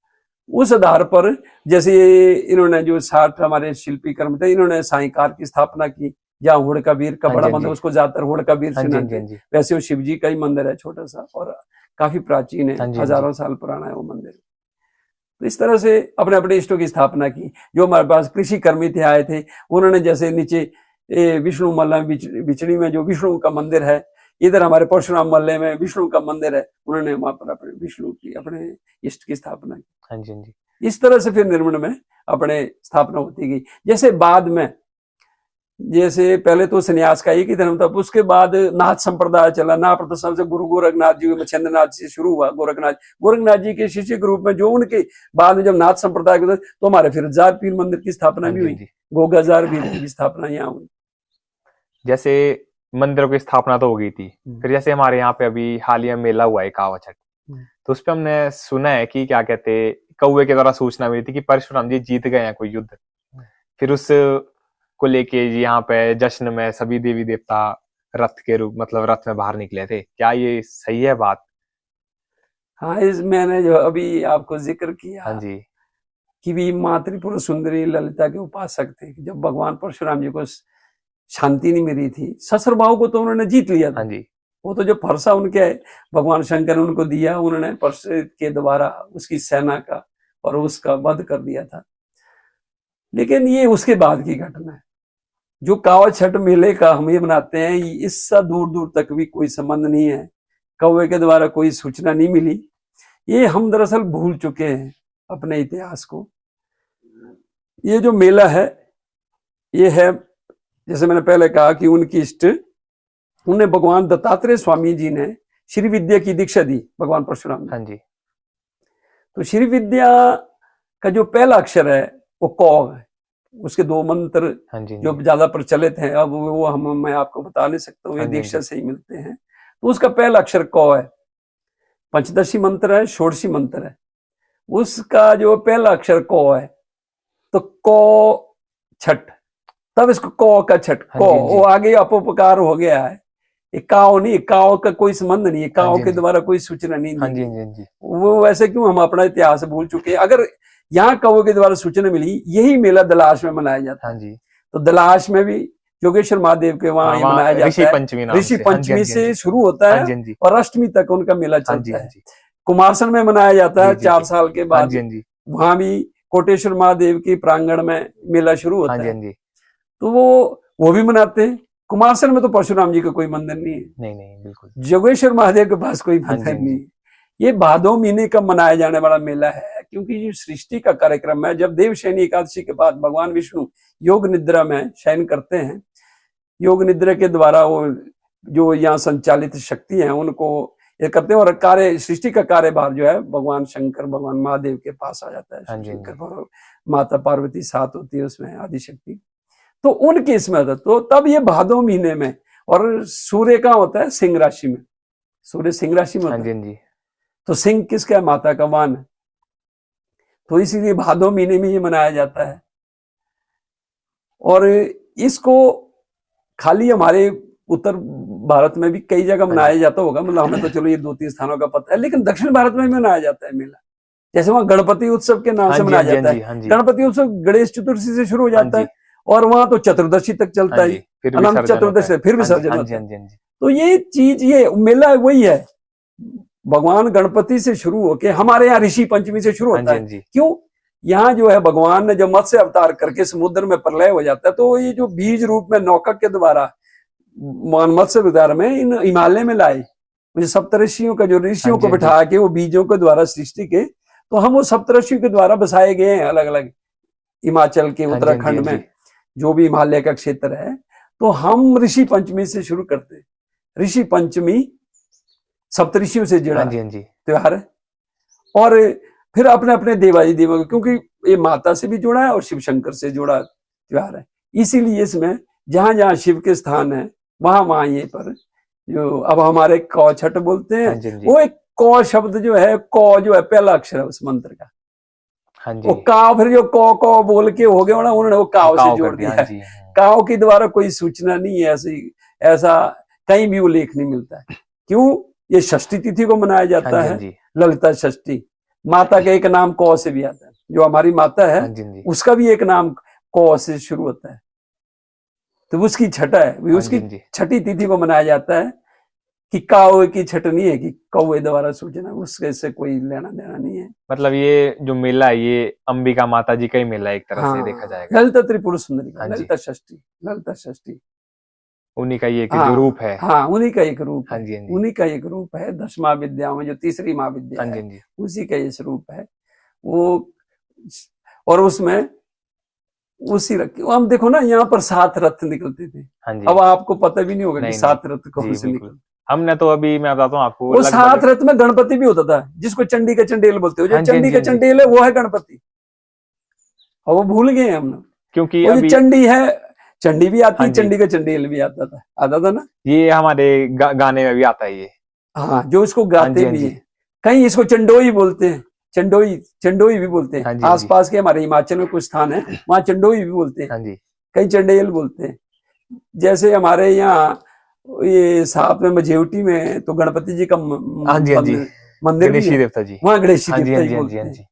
Speaker 2: उस आधार पर जैसे इन्होंने जो 60 हमारे शिल्पी कर्म थे, इन्होंने साईकार की स्थापना की, जहाँ हुड़का वीर का बड़ा मंदिर, उसको ज्यादातर हुड़का वीर से, वैसे वो शिव जी का ही मंदिर है छोटा सा, और काफी प्राचीन है, हजारों साल पुराना है वो मंदिर। तो इस तरह से अपने अपने इष्टों की स्थापना की। जो हमारे पास कृषि कर्मी थे आए थे, उन्होंने जैसे नीचे विष्णु मल्ला बिचड़ी में जो विष्णु का मंदिर है, इधर हमारे परशुराम मल्ले में विष्णु का मंदिर है, उन्होंने वहां पर अपने विष्णु की, अपने इष्ट की स्थापना की। इस तरह से फिर निर्मण में अपने स्थापना होती गई। जैसे बाद में, जैसे पहले तो संन्यास का एक ही धर्म था, उसके बाद नाथ संप्रदाय चला। नाथ प्रथम से गुरु गोरखनाथ जी, मच्छेंद्रनाथ से शुरू हुआ। गोरखनाथ जी के शिष्य के रूप में जो उनके बाद में जब नाथ संप्रदाय के, तो हमारे फिर जार पीर मंदिर की स्थापना भी हुई, गोगा जार पीर की स्थापना यहाँ हुई।
Speaker 1: जैसे मंदिरों की स्थापना तो हो गई थी, फिर जैसे हमारे यहाँ पे अभी हालिया मेला हुआ है कावा छठ, तो उस पर हमने सुना है कि क्या कहते, कौवे के द्वारा सूचना मिली थी कि परशुराम जी जीत गए हैं कोई युद्ध। फिर उस को लेके यहाँ पे जश्न में सभी देवी देवता रथ के रूप, मतलब रथ में बाहर निकले थे। क्या ये सही है बात?
Speaker 2: हाँ, इस मैंने जो अभी आपको जिक्र किया कि भी माँ त्रिपुरा सुंदरी ललिता के उपासक थे। जब भगवान परशुराम जी को शांति नहीं मिली थी। ससुर भाव को तो उन्होंने जीत लिया था।
Speaker 1: हाँ जी।
Speaker 2: वो तो जो फरसा उनके भगवान शंकर ने उनको दिया, उन्होंने परसे के द्वारा उसकी सेना का और उसका वध कर दिया था। लेकिन ये उसके बाद की घटना है। जो कावा छठ मेले का हम ये मनाते हैं, इससे दूर दूर तक भी कोई संबंध नहीं है, कौवे के द्वारा कोई सूचना नहीं मिली। ये हम दरअसल भूल चुके हैं अपने इतिहास को। ये जो मेला है, ये है, जैसे मैंने पहले कहा कि उनकी इष्ट, उन्हें भगवान दत्तात्रेय स्वामी जी ने श्री विद्या की दीक्षा दी, भगवान परशुराम।
Speaker 1: हाँ जी।
Speaker 2: तो श्री विद्या का जो पहला अक्षर है वो क है। उसके 2 मंत्र
Speaker 1: हाँ जी,
Speaker 2: जो ज्यादा प्रचलित हैं, अब वो मैं आपको बता नहीं सकता हूँ, ये दीक्षा से ही मिलते हैं। तो उसका पहला अक्षर क है। पंचदशी मंत्र है, षोडशी मंत्र है, उसका जो पहला अक्षर क है, तो क छठ, तब इसको क का छठ, क, वो आगे अपकार हो गया है। काव नहीं, काव का कोई संबंध नहीं है, काव के द्वारा कोई सूचना नहीं दी। वो वैसे क्यों, हम अपना इतिहास भूल चुके हैं। अगर यहाँ कौवे के द्वारा सूचना मिली, यही मेला दलाश में मनाया जाता है। तो दलाश में भी योगेश्वर महादेव के वहां मनाया जाता है। ऋषि पंचमी से शुरू होता है और अष्टमी तक उनका मेला चलता है। कुमारसैन में मनाया जाता है 4 साल के बाद। वहां भी कोटेश्वर महादेव के प्रांगण में मेला शुरू होता है, तो वो भी मनाते हैं। कुमारसैन में तो परशुराम जी का कोई मंदिर नहीं है।
Speaker 1: नहीं, बिल्कुल।
Speaker 2: योगेश्वर महादेव के पास कोई मंदिर नहीं है। ये भादो महीने का मनाया जाने वाला मेला है, क्योंकि ये सृष्टि का कार्यक्रम है। जब देवशयनी एकादशी के बाद भगवान विष्णु योग निद्रा में शयन करते हैं, योग निद्रा के द्वारा वो जो यहाँ संचालित शक्ति है उनको ये करते हैं, और कार्य, सृष्टि का कार्यभार जो है भगवान शंकर, भगवान महादेव के पास आ जाता है। शंकर, माता पार्वती साथ होती है उसमें, आदि शक्ति, तो उनके इसमें आता। तो तब ये भादो महीने में, और सूर्य का होता है सिंह राशि में, सूर्य सिंह राशि में होता है। तो सिंह किसका है? माता का वाहन है। तो इसीलिए भादो महीने में ये मनाया जाता है। और इसको खाली हमारे उत्तर भारत में भी कई जगह मनाया जाता होगा, मतलब हमें तो चलो ये 2-3 स्थानों का पता है, लेकिन दक्षिण भारत में भी मनाया जाता है मेला। जैसे वहां गणपति उत्सव के नाम से मनाया जाता है। गणपति उत्सव गणेश चतुर्थी से शुरू हो जाता है और वहां तो चतुर्दशी तक चलता है, अनंत चतुर्दशी, फिर विसर्जन होता है। तो ये चीज, ये मेला वही है, भगवान गणपति से शुरू होके हमारे यहाँ ऋषि पंचमी से शुरू होता है। क्यों? यहाँ जो है भगवान ने जब मत्स्य अवतार करके समुद्र में प्रलय हो जाता है, तो ये जो बीज रूप में नौका के द्वारा मत्स्य अवतार में इन हिमालय में लाए, मुझे सप्तऋषियों का, जो ऋषियों को बिठा के वो बीजों के द्वारा सृष्टि के, तो हम वो सप्तऋषियों के द्वारा बसाए गए हैं अलग अलग हिमाचल के, उत्तराखंड में जो भी हिमालय का क्षेत्र है। तो हम ऋषि पंचमी से शुरू करते हैं। ऋषि पंचमी सप्तऋषियों से जुड़ा त्योहार है, और फिर अपने अपने देवाजी देवों, क्योंकि ये माता से भी जुड़ा है और शिव शंकर से जुड़ा त्योहार है। इसीलिए इसमें जहां जहां शिव के स्थान है वहां वहां ये पर जो अब हमारे कौ छठ बोलते हैं, वो एक कौ शब्द जो है, कौ जो है पहला अक्षर है उस मंत्र का, वो काव, फिर जो कौ बोल के हो गया ना, उन्होंने वो काव से जोड़ दिया है। काव के द्वारा कोई सूचना नहीं है, ऐसा कहीं भी उल्लेख नहीं मिलता है। क्यों? ये षष्ठी तिथि को मनाया जाता है, ललिता षष्ठी। माता का एक नाम कौ से भी आता है, जो हमारी माता है उसका भी एक नाम कौ से शुरू होता है, तो उसकी छठा है, उसकी छठी तिथि को मनाया जाता है। कि कावे की छठ नहीं है कि कौवे द्वारा सूचना, उसके से कोई लेना देना नहीं है।
Speaker 1: मतलब ये जो मेला है ये अंबिका माता जी का ही मेला एक तरह से देखा जाएगा।
Speaker 2: ललिता त्रिपुर सुंदरी का, ललिता षष्ठी
Speaker 1: उन्हीं का ये जो रूप है।
Speaker 2: हाँ, उन्हीं का एक रूप है, उन्हीं का एक रूप है। 10 महाविद्याओं में जो तीसरी महाविद्या है, उसी का ये स्वरूप है वो। और उसमें उसी हम देखो ना, यहाँ पर 7 रथ निकलते थे। अब आपको पता भी नहीं होगा कि 7 रथ कौन से निकलते।
Speaker 1: हमने तो अभी मैं बताता हूँ आपको,
Speaker 2: वो 7 रथ में गणपति भी होता था, जिसको चंडी का चंडेल बोलते हो। जो चंडी का चंडेल है वो है गणपति, और वो भूल गए हम लोग,
Speaker 1: क्योंकि
Speaker 2: अभी चंडी है, चंडी भी आती है, चंडी का चंडेल भी आता था ना।
Speaker 1: ये हमारे गाने में भी आता है ये।
Speaker 2: हाँ, जो इसको गाते भी है। कहीं इसको चंडोई बोलते हैं, चंडोई भी बोलते हैं। आसपास के हमारे हिमाचल में कुछ स्थान है, वहां चंडोई भी बोलते हैं, कहीं चंडेल बोलते हैं। जैसे हमारे यहाँ ये साथ में मझेवटी में तो गणपति जी का मंदिर भी है, वहाँ गणेश देवता बोलते हैं।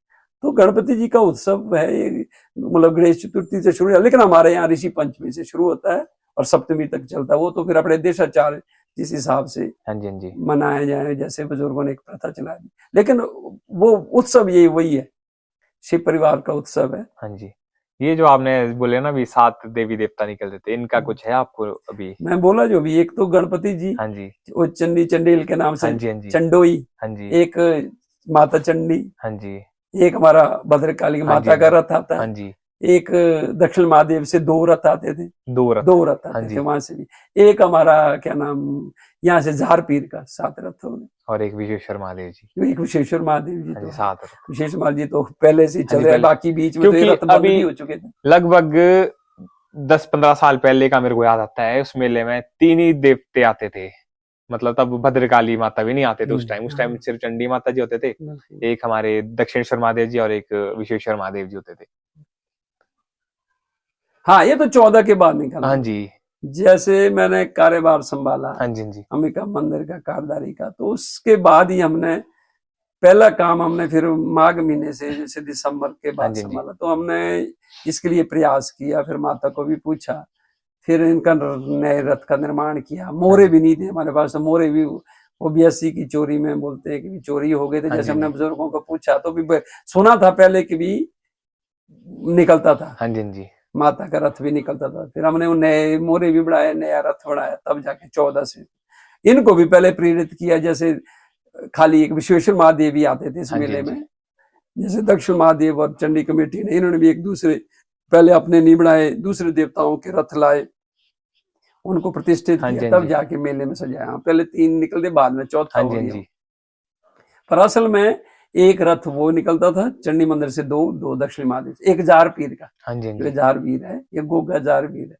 Speaker 2: तो गणपति जी का उत्सव है, मतलब गणेश चतुर्थी से शुरू है, लेकिन हमारे यहाँ ऋषि पंचमी से शुरू होता है और सप्तमी तक चलता है। वो तो फिर अपने देशाचार जिस हिसाब से
Speaker 1: हाँ जी, हाँ जी,
Speaker 2: मनाया जाए, जैसे बुजुर्गों ने एक प्रथा चला दी, लेकिन वो उत्सव यही वही है, शिव परिवार का उत्सव है।
Speaker 1: हाँ जी। ये जो आपने बोले ना भी 7 देवी देवता निकलते थे, इनका कुछ है आपको अभी?
Speaker 2: मैं बोला जो भी, एक तो गणपति जी,
Speaker 1: हाँ जी,
Speaker 2: वो चंडी चंडेल के नाम से,
Speaker 1: हाँ जी, हाँ जी,
Speaker 2: चंडोई,
Speaker 1: हाँ जी,
Speaker 2: एक माता चंडी,
Speaker 1: हाँ जी,
Speaker 2: एक हमारा भद्रकाली
Speaker 1: हाँ जी,
Speaker 2: माता का रथ आता
Speaker 1: हाँ
Speaker 2: है,
Speaker 1: जी,
Speaker 2: एक दक्षिण महादेव से 2 रथ आते थे,
Speaker 1: 2 रथ,
Speaker 2: 2 रथ
Speaker 1: हाँ
Speaker 2: आते थे
Speaker 1: जी,
Speaker 2: वहां से भी, एक हमारा क्या नाम यहाँ से झारपीर का 7 रथ हो गए,
Speaker 1: और एक विश्वेश्वर महादेव जी,
Speaker 2: एक विशेश्वर महादेव जी
Speaker 1: हाँ
Speaker 2: तो
Speaker 1: जी,
Speaker 2: है,
Speaker 1: 7 रथ।
Speaker 2: विशेष महादेव जी तो पहले से ही
Speaker 1: हाँ
Speaker 2: चल
Speaker 1: जी,
Speaker 2: रहे हैं,
Speaker 1: पहले
Speaker 2: बाकी बीच में तो ये
Speaker 1: क्योंकि
Speaker 2: रथ बंद
Speaker 1: अभी
Speaker 2: भी हो चुके थे।
Speaker 1: लगभग 10-15 साल पहले का मेरे को याद आता है, उस मेले में 3 ही देवते आते थे। मतलब तब भद्रकाली माता भी नहीं आते थे उस टाइम सिर्फ चंडी माता जी होते थे, एक हमारे दक्षिणेश्वर महादेव जी और एक विश्वेश्वर महादेव जी होते थे।
Speaker 2: हाँ, ये तो 14 के बाद निकला।
Speaker 1: हाँ जी,
Speaker 2: जैसे मैंने कार्यभार संभाला,
Speaker 1: हाँ जी, हाँ जी,
Speaker 2: अंबिका मंदिर का कारदारी का, तो उसके बाद ही हमने पहला काम हमने फिर माघ महीने से जैसे दिसंबर के बाद संभाला, तो हमने इसके लिए प्रयास किया, फिर माता को भी पूछा, फिर इनका नए रथ का निर्माण किया। मोरे भी नहीं थे हमारे पास, तो मोरे भी वो 82 की चोरी में बोलते हैं कि चोरी हो गए थे। जैसे हमने बुजुर्गों को पूछा तो भी सुना था पहले कि भी निकलता था,
Speaker 1: हाँ जी, हाँ जी,
Speaker 2: माता का रथ भी निकलता था। फिर हमने वो नए मोरे भी बढ़ाए, नया रथ बढ़ाया, तब जाके 14 से इनको भी पहले प्रेरित किया। जैसे खाली एक विश्वेश्वर महादेव भी आते थे इस मेले में, जैसे दक्षिण महादेव और चंडी कमेटी ने, इन्होंने भी एक दूसरे पहले अपने नहीं बढ़ाए, दूसरे देवताओं के रथ लाए, उनको प्रतिष्ठित किया, तब जाके मेले में सजाया। पहले 3 निकलते, बाद में चौथा हो गया। पर असल में एक रथ वो निकलता था चंडी मंदिर से, 2 दक्षिण महादेव, एक जार पीर का, जो जार वीर है, ये गोगा जार वीर है,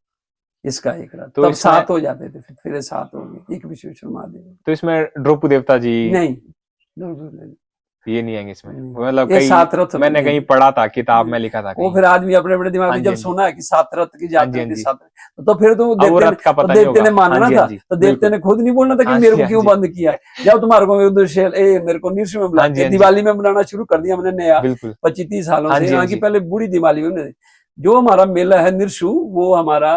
Speaker 2: इसका एक रथ। तो तब 7 हो जाते थे, फिर 7 हो गए, एक विश्वेश्वर महादेव।
Speaker 1: तो इसमें द्रौपदी देवता जी
Speaker 2: नहीं,
Speaker 1: ये नहीं आएंगे इसमें, मतलब कई
Speaker 2: 7 रथ
Speaker 1: मैंने कहीं पढ़ा था, किताब में लिखा था
Speaker 2: वो, फिर आदमी अपने अपने दिमाग में जब सुना कि 7 रथ की जाती है, 7, तो फिर तो देवते ने मानना था, तो देवते ने खुद नहीं बोलना था कि मेरे को क्यों बंद किया है। जब तुम्हारे को मेरे को नृत्य में बुला, दिवाली में बनाना शुरू कर दिया हमने नया 25-30 सालों से। यहाँ की पहले बूढ़ी दिवाली में जो हमारा मेला है नृत्यु, वो हमारा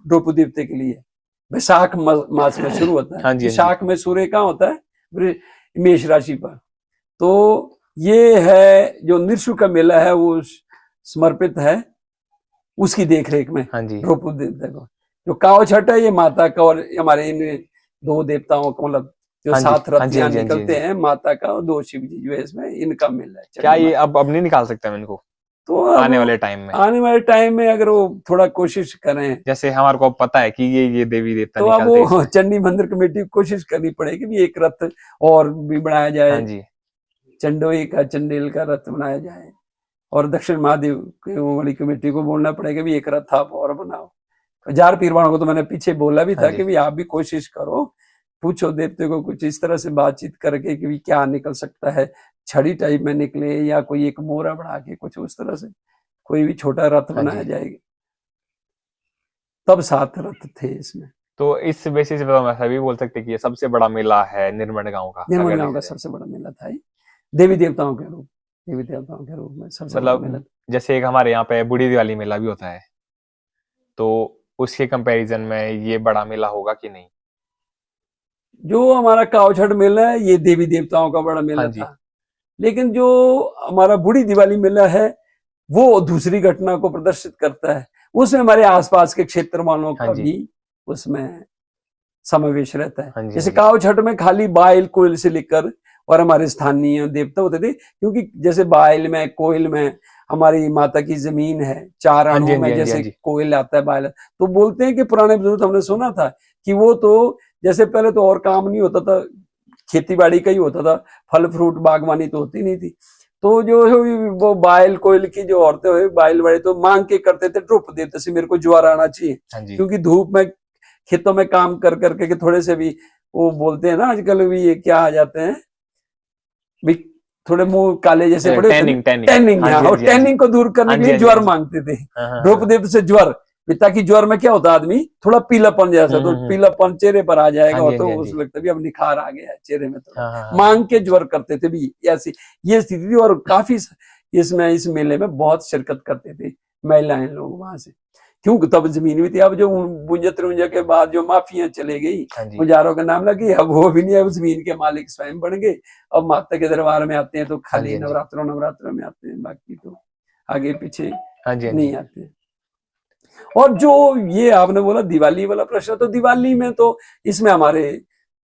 Speaker 2: द्रौपदी देवते के लिए वैशाख मास में शुरू होता है। वैशाख में सूर्य कहाँ होता है, मेष राशि पर। तो ये है जो नृत्यु का मेला है, वो समर्पित है उसकी देखरेख में द्रौपदी देवता को। जो काव छठ है, ये माता का और हमारे इन 2 देवताओं का, मतलब जो 7 रथ निकलते हैं, माता का और 2 शिव जी जो है, इसमें इनका मेला है।
Speaker 1: क्या ये अब नहीं निकाल सकते हम इनको? तो आने वाले टाइम में अगर वो थोड़ा कोशिश करें, जैसे हमारे को पता है कि ये देवी देवता, तो अब वो
Speaker 2: चंडी मंदिर कमेटी को कोशिश करनी पड़ेगी भी एक रथ और भी बनाया जाए, चंडोई का, चंडेल का रथ बनाया जाए, और दक्षिण महादेव वाली कमेटी को बोलना पड़ेगा भी एक रथ आप और बनाओ। जार पीरवाणों को तो मैंने पीछे बोला भी था कि भी आप भी कोशिश करो, पूछो देवते को कुछ इस तरह से बातचीत करके कि भी क्या निकल सकता है, छड़ी टाइप में निकले या कोई एक मोरा बढ़ा के कुछ उस तरह से कोई भी छोटा रथ बनाया जाएगा। तब 7 रथ थे इसमें।
Speaker 1: तो इस बेसिस पे हम ऐसा भी बोल सकते कि ये सबसे बड़ा मेला है निर्मल गांव का।
Speaker 2: निर्मल गांव का सबसे बड़ा मेला था, देवी देवताओं के रूप में सबसे बड़ा मेला।
Speaker 1: जैसे एक हमारे यहाँ पे बूढ़ी दिवाली मेला भी होता है, तो उसके कंपैरिजन में ये बड़ा मेला होगा कि नहीं?
Speaker 2: जो हमारा कावछठ मेला है, ये देवी देवताओं का बड़ा मेला था, लेकिन जो हमारा बूढ़ी दिवाली मेला है, वो दूसरी घटना को प्रदर्शित करता है। उसमें हमारे आसपास के क्षेत्र वालों का भी उसमें समावेश रहता है। जैसे कावछठ में खाली बाइल कोयल से लेकर और हमारे स्थानीय देवता होते थे, क्योंकि जैसे बाइल में, कोयल में हमारी माता की जमीन है, 4 अणुओं में जैसे कोयल आता है, बाइल, तो बोलते हैं कि पुराने बुजुर्ग, हमने सुना था कि वो तो जैसे पहले तो और काम नहीं होता था, खेती बाड़ी का ही होता था, फल फ्रूट बागवानी तो होती नहीं थी, तो जो वो बाइल कोयल की जो औरतें हुई, बाइल वाले तो मांग के करते थे द्रौपदी देवता से, मेरे को ज्वार आना चाहिए, क्योंकि धूप में खेतों में काम कर करके थोड़े से भी वो बोलते हैं ना आजकल भी, ये क्या आ जाते हैं भी, थोड़े मुंह काले जैसे पड़े, टैनिंग को दूर करने के लिए ज्वर मांगते थे द्रौपदी देवता से, ज्वर, ताकि ज्वर में क्या होता आदमी थोड़ा पीलापन जैसा, तो पीलापन चेहरे पर आ जाएगा, तो उस लगता भी अब निखार आ गया है चेहरे में, तो मांग के ज्वर करते थे भी, ऐसी ये स्थिति थी। और काफी इसमें इस मेले में बहुत शिरकत करते थे महिलाएं लोग वहां से, क्योंकि तब जमीन भी थी। अब जो 52-53 के बाद जो माफिया चले गई, मुजारों का नाम लगी, अब वो भी नहीं है, जमीन के मालिक स्वयं बन गए। अब माता के दरबार में आते हैं तो खाली नवरात्रों में आते हैं, बाकी तो आगे पीछे नहीं आते। और जो ये आपने बोला दिवाली वाला प्रश्न, तो दिवाली में तो इसमें हमारे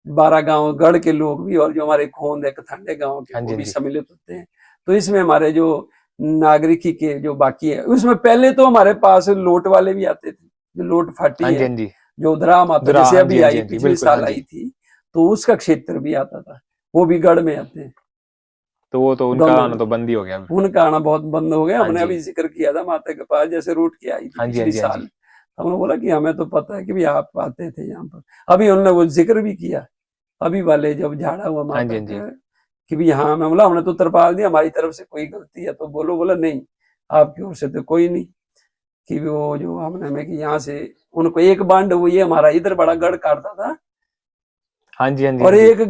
Speaker 2: 12 गांव गढ़ के लोग भी और जो हमारे खोंद है कथांडे गांव के वो भी सम्मिलित होते हैं। तो इसमें हमारे जो नागरिकी के जो बाकी है, उसमें पहले तो हमारे पास लोट वाले भी आते थे, जो लोट फाटी है, जो उधरा माता जैसे अभी आई, पिछले साल आई थी, तो उसका क्षेत्र भी आता था, वो भी गढ़ में आते हैं।
Speaker 1: तो वो तो उनका आना तो बंद ही हो गया,
Speaker 2: उनका आना बहुत बंद हो गया। हमने अभी जिक्र किया था माता के पास जैसे रूट की आई थी पिछले साल, हमने बोला कि हमें तो पता है कि भी आप आते थे यहाँ पर। अभी उन्होंने वो जिक्र भी किया अभी वाले जब झाड़ा हुआ माता कि भी हाँ, मैं बोला हमने तो तरपाल दिया, हमारी तरफ से कोई गलती है तो बोलो। बोला नहीं, आपकी ओर से तो कोई नहीं, कि वो जो हमने में कि यहाँ से उनको एक बांड वो ये हमारा इधर बड़ा गढ़ काटता था, और एक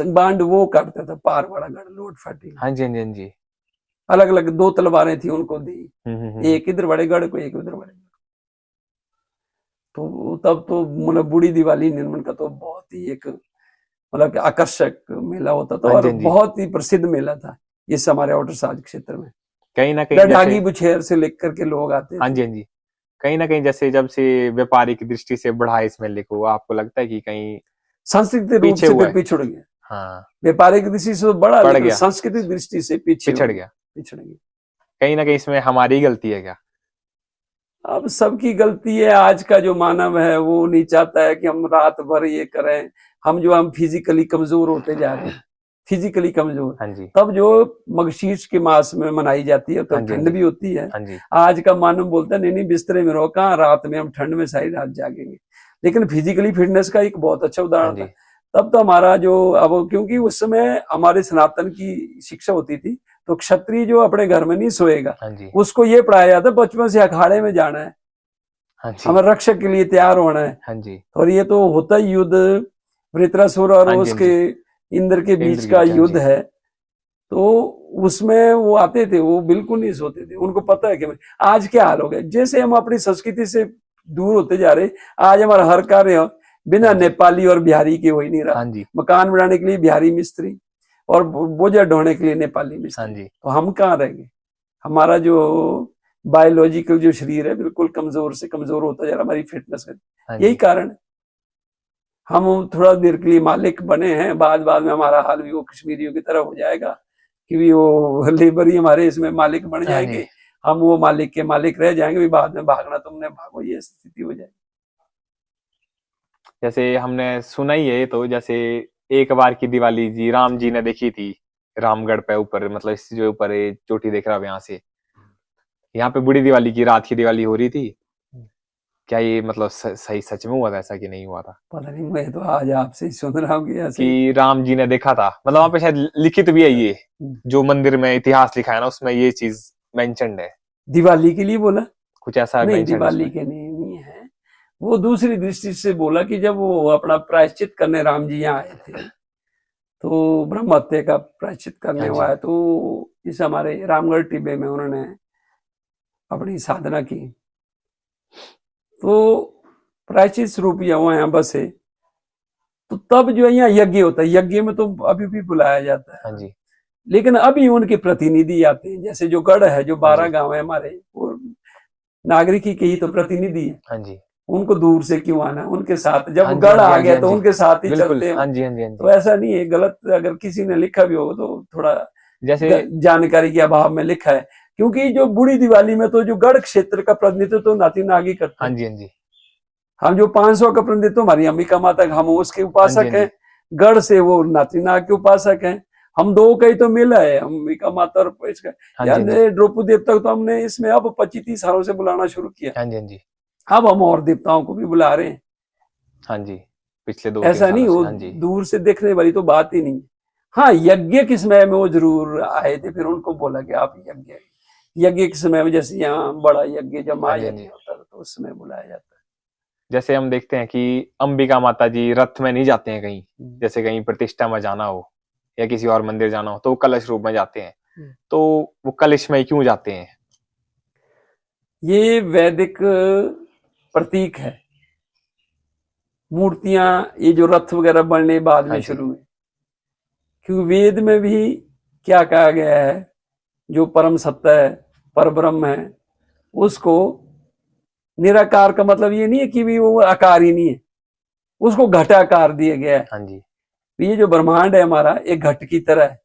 Speaker 2: बांड वो काटता था पार बड़ा गढ़ लोट फाटी। अलग अलग 2 तलवारें थी उनको दी, एक इधर बड़े गढ़ को, एक उधर बड़े गढ़। तो तब तो मतलब बूढ़ी दिवाली निर्मल का तो बहुत ही एक मतलब आकर्षक मेला होता था, और बहुत ही प्रसिद्ध मेला था इस हमारे आउटर साज क्षेत्र में।
Speaker 1: कहीं ना कहीं
Speaker 2: ढागी बुछेर से लेकर के लोग आते थे।
Speaker 1: कहीं ना कहीं जैसे जब से व्यापारिक दृष्टि से बढ़ा इस मेले को, आपको लगता है कि कहीं
Speaker 2: सांस्कृतिक रूप से पिछड़ गया?
Speaker 1: हाँ,
Speaker 2: व्यापारिक दृष्टि से बढ़ा, लेकिन सांस्कृतिक दृष्टि से पिछड़ गया।
Speaker 1: कहीं ना कहीं इसमें हमारी गलती है क्या?
Speaker 2: अब सबकी गलती है। आज का जो मानव है वो नहीं चाहता है कि हम रात भर ये करें। हम फिजिकली कमजोर होते जा रहे हैं, फिजिकली कमजोर। तब जो मगशीर्ष के मास में मनाई जाती है तब ठंड भी होती है। आज का मानव बोलता है नहीं बिस्तरे में रहो, कहाँ रात में हम ठंड में सारी रात जागेंगे। लेकिन फिजिकली फिटनेस का एक बहुत अच्छा उदाहरण था। तब तो हमारा जो अब, क्योंकि उस समय हमारे सनातन की शिक्षा होती थी, तो क्षत्रिय जो अपने घर में नहीं सोएगा, उसको ये पढ़ाया जाता बचपन से अखाड़े में जाना है, हमें रक्षक के लिए तैयार होना है। और ये तो होता ही युद्ध वृत्रासुर और उसके इंद्र के बीच का युद्ध है। तो उसमें वो आते थे, वो बिल्कुल नहीं सोते थे, उनको पता है कि आज क्या हाल हो गया। जैसे हम अपनी संस्कृति से दूर होते जा रहे, आज हमारा हर कार्य बिना नेपाली और बिहारी के हो ही नहीं रहा। मकान बनाने के लिए बिहारी मिस्त्री और बोझा ढोने के लिए नेपाली मिस्त्री, तो हम कहाँ रहेंगे? हमारा जो बायोलॉजिकल जो शरीर है बिल्कुल कमजोर से कमजोर होता जा रहा, हमारी फिटनेस का यही कारण। हम थोड़ा देर के लिए मालिक बने हैं, बाद में हमारा हाल भी वो कश्मीरियों की तरह हो जाएगा कि भी वो लेबर ही हमारे इसमें मालिक बन जाएंगे, हम वो मालिक के मालिक रह जाएंगे, भी बाद में भागना तुमने भागो, ये स्थिति हो जाएगी।
Speaker 1: जैसे हमने सुना ही है, तो जैसे एक बार की दिवाली जी राम जी ने देखी थी रामगढ़ पे ऊपर, मतलब इस जो ऊपर चोटी देख रहा हूं यहाँ से, यहाँ पे बूढ़ी दिवाली की रात की दिवाली हो रही थी। क्या ये मतलब सही सच में हुआ था ऐसा कि नहीं हुआ था?
Speaker 2: पता नहीं, मैं तो आज आपसे सुन रहा हूँ
Speaker 1: कि राम जी ने देखा था, मतलब वहां पे शायद लिखित भी है, ये जो मंदिर में इतिहास लिखा है ना उसमें ये चीज मेंशन्ड है।
Speaker 2: दिवाली के लिए बोला
Speaker 1: कुछ ऐसा?
Speaker 2: नहीं, दिवाली के नहीं है, वो दूसरी दृष्टि से बोला कि जब वो अपना प्रायश्चित करने राम जी यहाँ आए थे, तो ब्रह्म हत्या का प्रायश्चित करने हुआ है, तो इस हमारे रामगढ़ टिब्बे में उन्होंने अपनी साधना की, तो प्रायश्चित स्वरूप यहाँ बसे। तो तब जो यहाँ यज्ञ होता है, यज्ञ में तो अभी भी बुलाया जाता है। लेकिन अभी उनके प्रतिनिधि आते हैं, जैसे जो गढ़ है, जो 12 गांव है हमारे, वो नागरिकी के ही तो प्रतिनिधि है। उनको दूर से क्यों आना, उनके साथ जब गढ़ आ गया तो उनके साथ ही चलते हैं। तो ऐसा नहीं है, गलत अगर किसी ने लिखा भी हो तो थोड़ा जैसे जानकारी के अभाव में लिखा है, क्योंकि जो बूढ़ी दिवाली में तो जो गढ़ क्षेत्र का प्रतिनिधित्व तो नाती नागी करते हैं। हम जो 500 का प्रतिनिधित्व हमारी अंबिका माता, हम उसके उपासक हैं, गढ़ से वो नाती नाग के उपासक हैं। हम 2 का ही तो मेला है, अंबिका माता और द्रौपदी देवता तो हमने इसमें अब 25-30 सालों से बुलाना शुरू किया। अब हम और देवताओं को भी बुला रहे हैं।
Speaker 1: पिछले 2
Speaker 2: ऐसा नहीं, वो दूर से देखने वाली तो बात ही नहीं। हाँ, यज्ञ के समय में वो जरूर आए थे, फिर उनको बोला कि आप यज्ञ के समय में, जैसे यहाँ बड़ा यज्ञ जब महायज्ञ होता है तो उस समय बुलाया जाता है।
Speaker 1: जैसे हम देखते हैं कि अंबिका माता जी रथ में नहीं जाते हैं कहीं, जैसे कहीं प्रतिष्ठा में जाना हो या किसी और मंदिर जाना हो तो वो कलश रूप में जाते हैं, तो वो कलश में क्यों जाते हैं?
Speaker 2: ये वैदिक प्रतीक है। मूर्तियां ये जो रथ वगैरह बनने बाद में शुरू हुई, क्योंकि वेद में भी क्या कहा गया है, जो परम सत्य है, परब्रह्म है, उसको निराकार का मतलब ये नहीं है कि भी वो आकार ही नहीं है, उसको घटाकार दिया गया है।
Speaker 1: हाँ जी।
Speaker 2: ये जो ब्रह्मांड है हमारा एक घट की तरह है।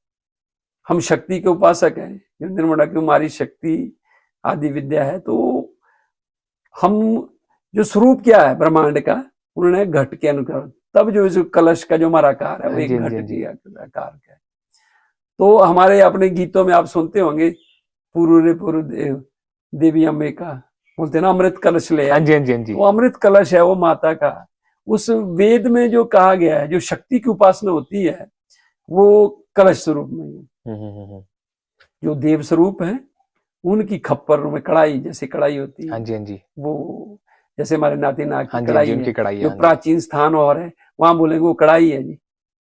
Speaker 2: हम शक्ति के उपासक हैं, जो निर्मला कुमारी शक्ति आदि विद्या है। तो हम जो स्वरूप क्या है ब्रह्मांड का, उन्होंने घट के अनुसार, तब जो कलश का जो हमारा आकार है वो एक घट की आकार का है। तो हमारे अपने गीतों में आप सुनते होंगे, पूर्व देव देवी अम्बे का बोलते ना, अमृत कलश ले।
Speaker 1: हाँ जी, हाँ जी, हाँ जी।
Speaker 2: वो अमृत कलश है, वो माता का। उस वेद में जो कहा गया है, जो शक्ति की उपासना होती है, वो कलश स्वरूप में है। जो देव स्वरूप है, उनकी खप्पर में कढ़ाई, जैसे कढ़ाई होती है,
Speaker 1: हाँ जी, हाँ जी,
Speaker 2: वो जैसे हमारे नाती नाग की
Speaker 1: हाँ
Speaker 2: कढ़ाई
Speaker 1: जी, उनकी
Speaker 2: है,
Speaker 1: कढ़ाई,
Speaker 2: जो
Speaker 1: हाँ
Speaker 2: प्राचीन स्थान और है, वहां बोलेंगे वो कढ़ाई है जी।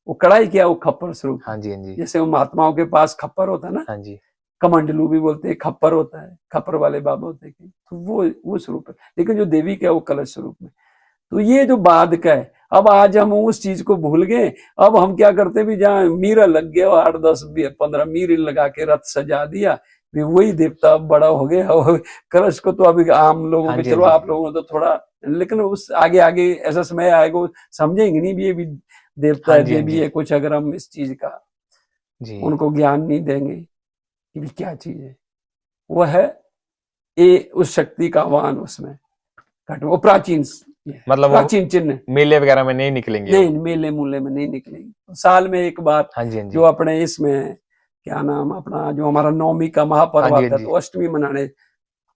Speaker 2: वो कढ़ाई क्या, वो खप्पर स्वरूप।
Speaker 1: हाँ जी, हाँ जी।
Speaker 2: जैसे वो महात्माओं के पास खप्पर होता है ना,
Speaker 1: हाँ जी,
Speaker 2: कमंडलू भी बोलते हैं, खप्पर होता है, खप्पर वाले बाबा होते हैं, तो वो स्वरूप है। लेकिन जो देवी का है वो कलश स्वरूप में। तो ये जो बाद का है, अब आज हम उस चीज को भूल गए। अब हम क्या करते भी, जहाँ मीरा लग गया, 8 10 15 मीर लगा के रथ सजा दिया, भी वही देवता बड़ा हो गया। और कलश को तो अभी आम लोगों के, चलो आप लोगों ने तो थोड़ा, लेकिन उस आगे आगे ऐसा समय आएगा समझेंगे नहीं भी ये भी देवता है, देवी है कुछ। अगर हम इस चीज का उनको ज्ञान नहीं देंगे कि भी क्या चीज है, वह है ये उस शक्ति का आह्वान। उसमें वो प्राचीन,
Speaker 1: मतलब
Speaker 2: प्राचीन चिन्ह
Speaker 1: मेले वगैरह में नहीं निकलेंगे,
Speaker 2: नहीं मेले मूले में नहीं निकलेंगे। साल में एक बार।
Speaker 1: हाँ जी, हाँ जी।
Speaker 2: जो अपने इसमें क्या नाम, अपना जो हमारा नवमी का महापर्व आता है, तो अष्टमी मनाने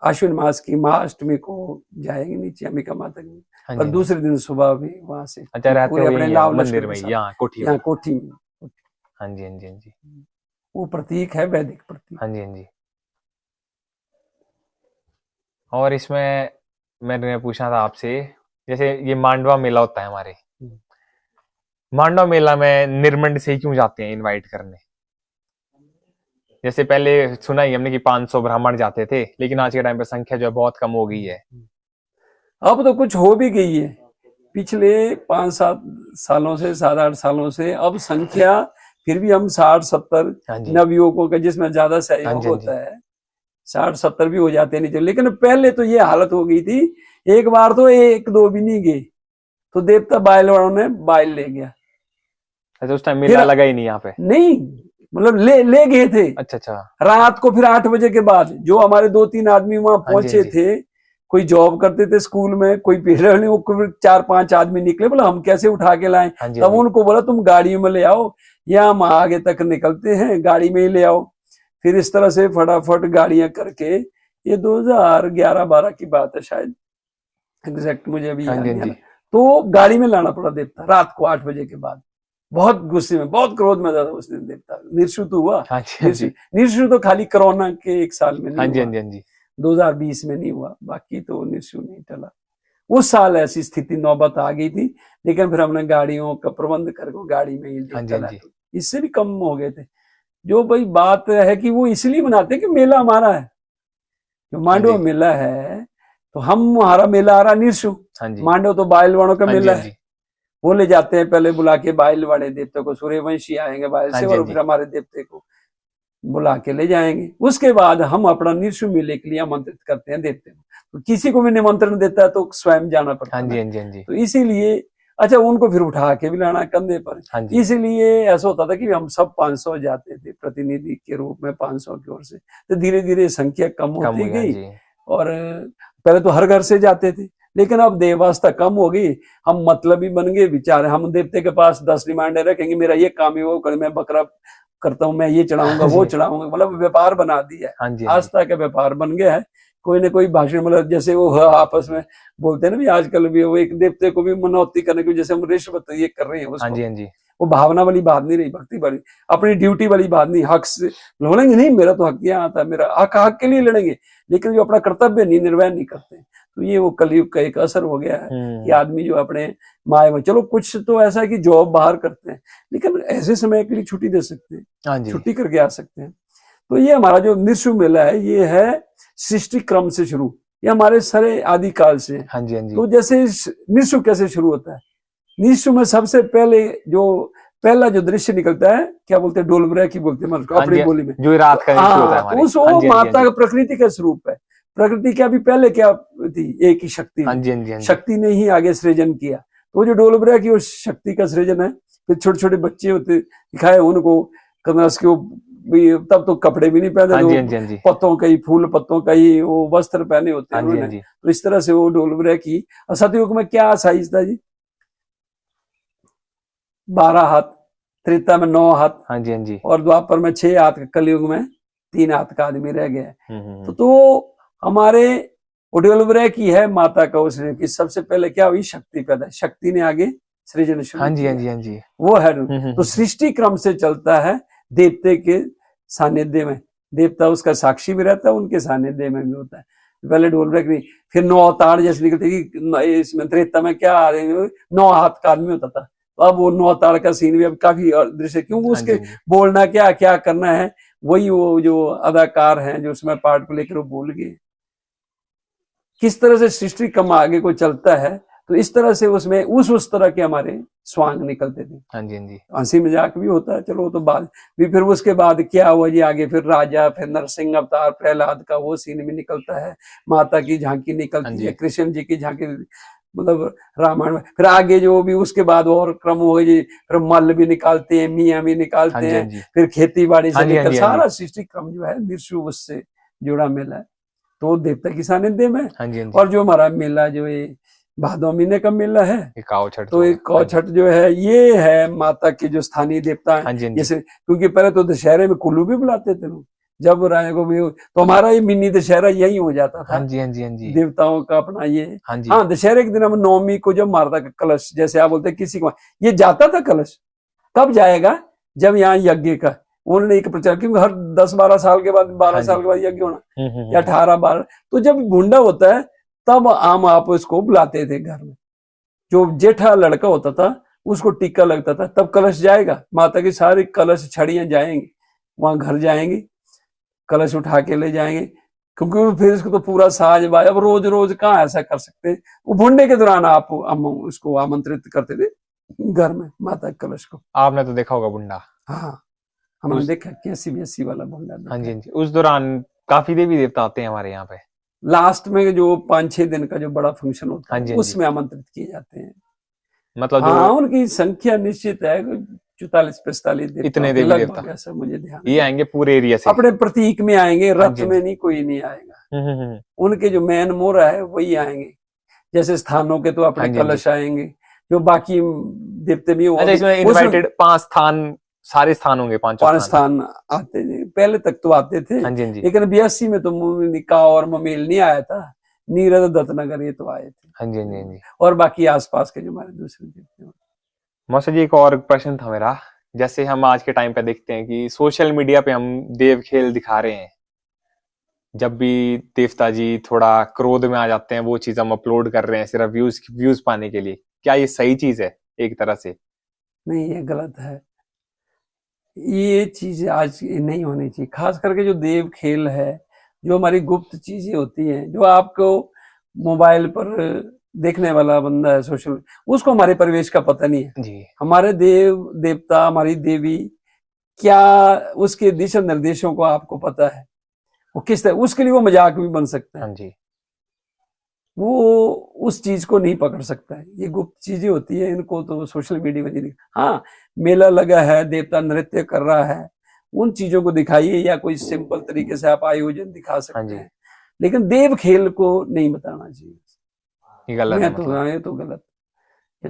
Speaker 2: आश्विन मास की महाअष्टमी को जाएंगे नीचे अंबिका माता की, और दूसरे दिन सुबह भी वहां से पूरे अपने लाव मंदिर में, यहाँ कोठी में।
Speaker 1: हाँ जी, हाँ जी, हाँ जी।
Speaker 2: वो प्रतीक है, वैदिक प्रतीक।
Speaker 1: हाँ जी, हाँ जी। और इसमें मैंने पूछना था आपसे, जैसे ये मांडवा मेला होता है हमारे, मांडवा मेला में निर्मंड से ही क्यों जाते हैं इनवाइट करने? जैसे पहले सुना ही हमने कि 500 ब्राह्मण जाते थे, लेकिन आज के टाइम पे संख्या जो है बहुत कम हो गई है।
Speaker 2: अब तो कुछ हो भी गई है, पिछले 5-7 सालों से, 7-8 सालों से अब संख्या फिर भी हम 60-70 नवयुवकों का, जिसमें ज्यादा सहयोग होता है, 60-70 भी हो जाते नहीं थे। लेकिन पहले तो ये हालत हो गई थी, एक बार तो 1-2 भी नहीं गए, तो देवता बाइल वालों ने बाइल ले गया।
Speaker 1: अच्छा, उस टाइम मेला लगा ही नहीं यहाँ पे?
Speaker 2: नहीं, मतलब ले गए थे।
Speaker 1: अच्छा।
Speaker 2: रात को फिर 8 बजे के बाद जो हमारे 2-3 आदमी वहां पहुंचे थे, कोई जॉब करते थे स्कूल में, कोई पेड़, वो 4-5 आदमी निकले, बोला हम कैसे उठा के लाएं। तब उनको बोला तुम गाड़ियों में ले आओ, या हम आगे तक निकलते हैं, गाड़ी में ही ले आओ। फिर इस तरह से फटाफट गाड़ियां करके, ये 2011-12 की बात है शायद, एग्जैक्ट मुझे अभी याद नहीं। तो गाड़ी में लाना पड़ा देवता रात को 8 बजे के बाद। बहुत गुस्से में, बहुत क्रोध में था उस दिन देवता। निर्षु तो हुआ, निर्षु तो खाली कोरोना के 1 साल में नहीं हुआ, 2020 में नहीं हुआ, बाकी तो निर्षु नहीं टला। उस साल ऐसी स्थिति नौबत आ गई थी, लेकिन फिर हमने गाड़ियों का प्रबंध करके गाड़ी में ही चला, इससे भी कम हो गए थे। जो भाई बात है कि वो इसलिए मनाते हैं कि मेला हमारा है, जो मांडव मेला है, तो हमारा मेला आ रहा निर्षु, मांडव तो बाइल वालों का मेला है। वो ले जाते हैं पहले बुला के बाइल वाले देवते को, सूर्यवंशी आएंगे बाइल से, और फिर हमारे देवते को बुला के ले जाएंगे। उसके बाद हम अपना निर्षु मेले के लिए आमंत्रित करते हैं देवते को। तो किसी को भी निमंत्रण देता है तो स्वयं जाना पड़ता है। तो इसीलिए अच्छा, उनको फिर उठा के भी लाना कंधे पर, इसीलिए ऐसा होता था कि हम सब 500 जाते थे प्रतिनिधि के रूप में, 500 की ओर से। तो धीरे धीरे संख्या कम होती गई, और पहले तो हर घर से जाते थे, लेकिन अब देवावस्था कम हो गई, हम मतलबी बन गए। विचार हम देवते के पास 10 रिमाइंडर रखेंगे, मेरा ये काम है, वो कर, मैं बकरा करता हूँ, मैं ये चढ़ाऊंगा, वो चढ़ाऊंगा, मतलब व्यापार बना दिया है। आस्था का व्यापार बन गया है। कोई ना कोई भाषण, मतलब जैसे वो आपस में बोलते हैं ना भी, आजकल भी वो एक देवते को भी मनौती करने की, जैसे हम रिश्वत ये कर रहे हैं उसको, वो भावना वाली बात नहीं रही, भक्ति वाली, अपनी ड्यूटी वाली बात नहीं। हक से लड़ेंगे नहीं, मेरा तो हक यहाँ आता है, मेरा हक के लिए लड़ेंगे, लेकिन जो अपना कर्तव्य नहीं निर्वहन नहीं करते। तो ये वो कलयुग का एक असर हो गया है कि आदमी जो अपने माए में, चलो कुछ तो ऐसा है कि जॉब बाहर करते हैं, लेकिन ऐसे समय के लिए छुट्टी दे सकते हैं, छुट्टी करके आ सकते हैं। तो ये हमारा जो निर्षु मेला है, ये है सृष्टि क्रम से शुरू। ये हमारे सारे आदिकाल से।
Speaker 1: हाँ जी, हाँ जी।
Speaker 2: तो जैसे निशु कैसे शुरू होता है, निशु में सबसे पहले जो पहला जो दृश्य निकलता है, क्या बोलते हैं, डोलबरा की बोलते हैं अपनी बोली में,
Speaker 1: जो रात का दृश्य होता है हमारे।
Speaker 2: उस वो माता का प्रकृति का स्वरूप है। प्रकृति क्या भी पहले क्या थी, एक ही शक्ति,
Speaker 1: हाँ जी, हाँ जी, हाँ जी।
Speaker 2: शक्ति ने ही आगे सृजन किया। तो जो डोलबरा की उस शक्ति का सृजन है। फिर छोटे छोटे बच्चे होते दिखाए उनको, कनस के तब तो कपड़े भी नहीं पहने,
Speaker 1: हाँ जी, हाँ जी, हाँ जी।
Speaker 2: पत्तों का ही, फूल पत्तों का ही वो वस्त्र पहने होते हैं उन्होंने। तो इस तरह से वो डोलबरा की। और सतयुग में क्या साइज था जी, 12 हाथ, त्रेता में 9 हाथ,
Speaker 1: हाँ जी, हाँ जी।
Speaker 2: और द्वापर में 6 हाथ, कलयुग में 3 हाथ का आदमी रह गया। तो हमारे डोलबरा की है माता का उसने की सबसे पहले क्या हुई, शक्ति पैदा, शक्ति ने आगे सृजन शुरू।
Speaker 1: हाँ जी, हाँ जी, हाँ जी।
Speaker 2: वो है। तो सृष्टि क्रम से चलता है देवते के सानिध्य में, देवता उसका साक्षी भी रहता है, उनके सानिध्य में भी होता है। पहले डोलबरा की, फिर 9 अवतार जैसे निकलते कि इसमें त्रेता में क्या आ रहे हैं, 9 हाथ का आदमी होता था। तो अब वो 9 अवतार का सीन भी अब काफी दृश्य, क्योंकि उसके बोलना क्या क्या करना है, वही वो जो अदाकार हैं जो उसमें पार्ट को लेकर वो बोल गए। किस तरह से सृष्टि क्रम आगे को चलता है, तो इस तरह से उसमें उस तरह के हमारे स्वांग निकलते थे।
Speaker 1: हाँ जी, हाँ जी।
Speaker 2: हंसी मजाक भी होता है, चलो वो तो बाद भी। फिर उसके बाद क्या हुआ जी आगे, फिर राजा, फिर नरसिंह अवतार, प्रहलाद का वो सीन भी निकलता है, माता की झांकी निकलती है, कृष्ण जी की झांकी, मतलब रामायण में। फिर आगे जो भी उसके बाद और क्रम हो गए जी, फिर मल्ल भी निकालते हैं, मियाँ भी निकालते हैं, फिर खेती बाड़ी से लेकर सारा सृष्टि क्रम जो है निर्षु उससे जुड़ा मेला है। तो देवता की सानिध्य में। और जो हमारा मेला जो है भादो महीने का मेला है, तो एक काव छठ जो है, ये है माता के जो स्थानीय देवता है। जैसे क्योंकि पहले तो दशहरे में कुल्लू भी बुलाते थे लोग, जब राय को भी, तो हमारा ये मिनी दशहरा यही हो जाता था।
Speaker 1: हाँ जी, हाँ जी, हाँ जी।
Speaker 2: देवताओं का अपना ये। हाँ, दशहरे के दिन हम नवमी को जब माता का कलश, जैसे आप बोलते हैं किसी को ये जाता था कलश, कब जाएगा, जब यहाँ यज्ञ का उन्होंने एक प्रचार, क्योंकि हर 10-12 साल के बाद, 12 साल के बाद यज्ञ होना, या 18-12, तो जब गुंडा होता है तब आम आप इसको बुलाते थे घर में। जो जेठा लड़का होता था उसको टीका लगता था, तब कलश जाएगा, माता की सारी कलश छड़ियां जाएंगी, वहां घर जाएंगी, कलश उठा के ले जाएंगे, क्योंकि फिर इसको तो पूरा साज बाज, अब रोज रोज कहाँ ऐसा कर सकते। वो भुंडे के दौरान आप उसको आमंत्रित करते थे घर में माता के कलश को।
Speaker 1: आपने तो देखा होगा बुंडा।
Speaker 2: हाँ, हमने देखा, कैसी बेसी वाला बुंडा।
Speaker 1: हाँ जी, हाँ जी। उस दौरान काफी देवी देवता आते हैं हमारे यहाँ पे।
Speaker 2: लास्ट में जो 5-6 दिन का जो बड़ा फंक्शन होता है, उसमें आमंत्रित किए जाते हैं।
Speaker 1: मतलब
Speaker 2: हाँ, उनकी संख्या निश्चित है, 44-45
Speaker 1: इतने देवी देवता,
Speaker 2: ऐसा मुझे ध्यान।
Speaker 1: ये आएंगे पूरे एरिया से,
Speaker 2: अपने प्रतीक में आएंगे, रथ में नहीं, कोई नहीं आएगा। उनके जो मेन मोरा है वही आएंगे। जैसे स्थानों के तो अपने कलश आएंगे, जो बाकी देवते भी।
Speaker 1: अच्छा, इसमें इनवाइटेड 5 स्थान, सारे स्थान होंगे, 5
Speaker 2: स्थान आते थे पहले तक तो आते थे। लेकिन 82 में तो निका और ममेल नहीं आया था, नीरद दत्तनगर ये तो आए थे।
Speaker 1: हाँ जी, हाँ जी।
Speaker 2: और बाकी आसपास के जो हमारे दूसरे देवते।
Speaker 1: मौसा जी, एक और प्रश्न था मेरा। जैसे हम आज के टाइम पे देखते हैं कि सोशल मीडिया पे हम देव खेल दिखा रहे हैं, जब भी देवता जी थोड़ा क्रोध में आ जाते हैं, वो चीज हम अपलोड कर रहे हैं सिर्फ व्यूज पाने के लिए। क्या ये सही चीज है एक तरह से?
Speaker 2: नहीं, ये गलत है। ये चीज आज नहीं होनी चाहिए। खास करके जो देव खेल है, जो हमारी गुप्त चीजें होती हैं, जो आपको मोबाइल पर देखने वाला बंदा है सोशल, उसको हमारे परिवेश का पता नहीं है
Speaker 1: जी।
Speaker 2: हमारे देव देवता, हमारी देवी, क्या उसके दिशा निर्देशों को आपको पता है, वो किस तरह, उसके लिए वो मजाक भी बन सकता है।
Speaker 1: हाँ जी।
Speaker 2: वो उस चीज को नहीं पकड़ सकता है। ये गुप्त चीजें होती है, इनको तो सोशल मीडिया में नहीं। हाँ, मेला लगा है, देवता नृत्य कर रहा है, उन चीजों को दिखाइए, या कोई सिंपल तरीके से आप आयोजन दिखा सकते हैं, लेकिन देव खेल को नहीं बताना चाहिए।
Speaker 1: ये गलत है,
Speaker 2: ये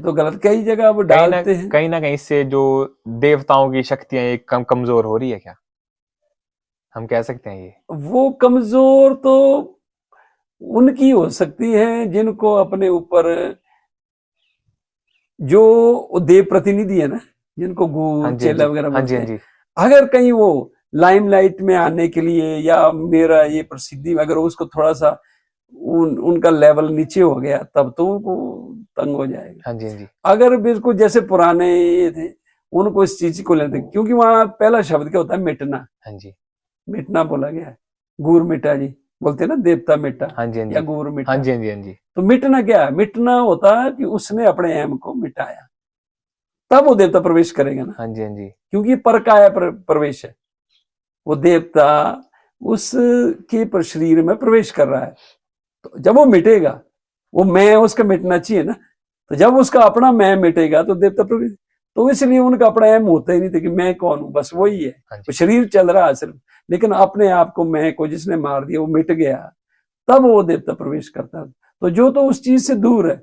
Speaker 2: तो गलत कई जगह वो डालते हैं।
Speaker 1: कहीं ना कहीं इससे जो देवताओं की शक्तियां एक कमजोर हो रही है, क्या हम कह सकते हैं? ये वो
Speaker 2: कमजोर तो उनकी हो सकती है जिनको अपने ऊपर, जो देव प्रतिनिधि है ना, जिनको गुरु चेला वगैरह बोलते हैं, अगर कहीं वो लाइमलाइट में आने के लिए, या मेरा ये प्रसिद्धि, अगर उसको थोड़ा सा उनका लेवल नीचे हो गया, तब तो उनको तंग हो जाएगा।
Speaker 1: हाँ जी, हाँ जी।
Speaker 2: अगर बिल्कुल जैसे पुराने ये थे, उनको इस चीज को लेते, क्योंकि वहां पहला शब्द क्या होता है, मिटना।
Speaker 1: हाँ जी,
Speaker 2: मिटना बोला गया है, गुर मिटा जी, बोलते हैं ना, देवता मिटा
Speaker 1: हाँ जी, हाँ
Speaker 2: या
Speaker 1: जी,
Speaker 2: गुरु मिटा।
Speaker 1: हाँ जी, हाँ जी, हाँ जी,
Speaker 2: तो मिटना क्या है? मिटना होता है कि उसने अपने एम को मिटाया, तब वो देवता प्रवेश करेगा ना।
Speaker 1: हाँ जी, हाँ जी,
Speaker 2: क्योंकि पर काया प्रवेश है, वो देवता उसके पर शरीर में प्रवेश कर रहा है। तो जब वो मिटेगा, वो मैं उसका मिटना चाहिए ना, तो जब उसका अपना मैं मिटेगा तो देवता प्रवेश। तो इसलिए उनका अपना एम होता ही नहीं था कि मैं कौन हूं, बस वही है।
Speaker 1: हाँ
Speaker 2: वो
Speaker 1: जी,
Speaker 2: शरीर चल रहा है सिर्फ, लेकिन अपने आप को, मैं को जिसने मार दिया, वो मिट गया, तब वो देवता प्रवेश करता है। तो जो तो उस चीज से दूर है।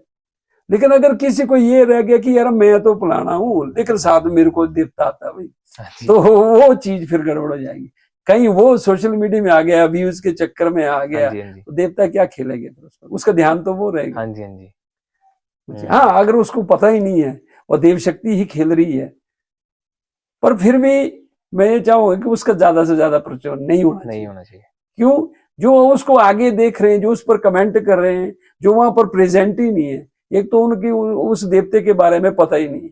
Speaker 2: लेकिन अगर किसी को ये रह गया कि यार मैं तो फलाना हूं, लेकिन साथ में मेरे को देवता आता है भाई,
Speaker 1: हाँ जी,
Speaker 2: तो वो चीज फिर गड़बड़ हो जाएगी। कहीं वो सोशल मीडिया में आ गया, व्यूज के चक्कर में आ
Speaker 1: हाँ
Speaker 2: गया,
Speaker 1: जी, हाँ जी,
Speaker 2: तो देवता क्या खेलेंगे फिर उसका ध्यान तो वो रहेगा।
Speaker 1: हाँ जी, हाँ जी,
Speaker 2: हाँ, अगर उसको पता ही नहीं है और देव शक्ति ही खेल रही है, पर फिर भी मैं ये चाहूंगा कि उसका ज्यादा से ज्यादा प्रचलन नहीं होना
Speaker 1: नहीं
Speaker 2: चाहिए।
Speaker 1: होना चाहिए।
Speaker 2: क्यों? जो उसको आगे देख रहे हैं, जो उस पर कमेंट कर रहे हैं, जो वहां पर प्रेजेंट ही नहीं है, एक तो उनकी उस देवते के बारे में पता ही नहीं है,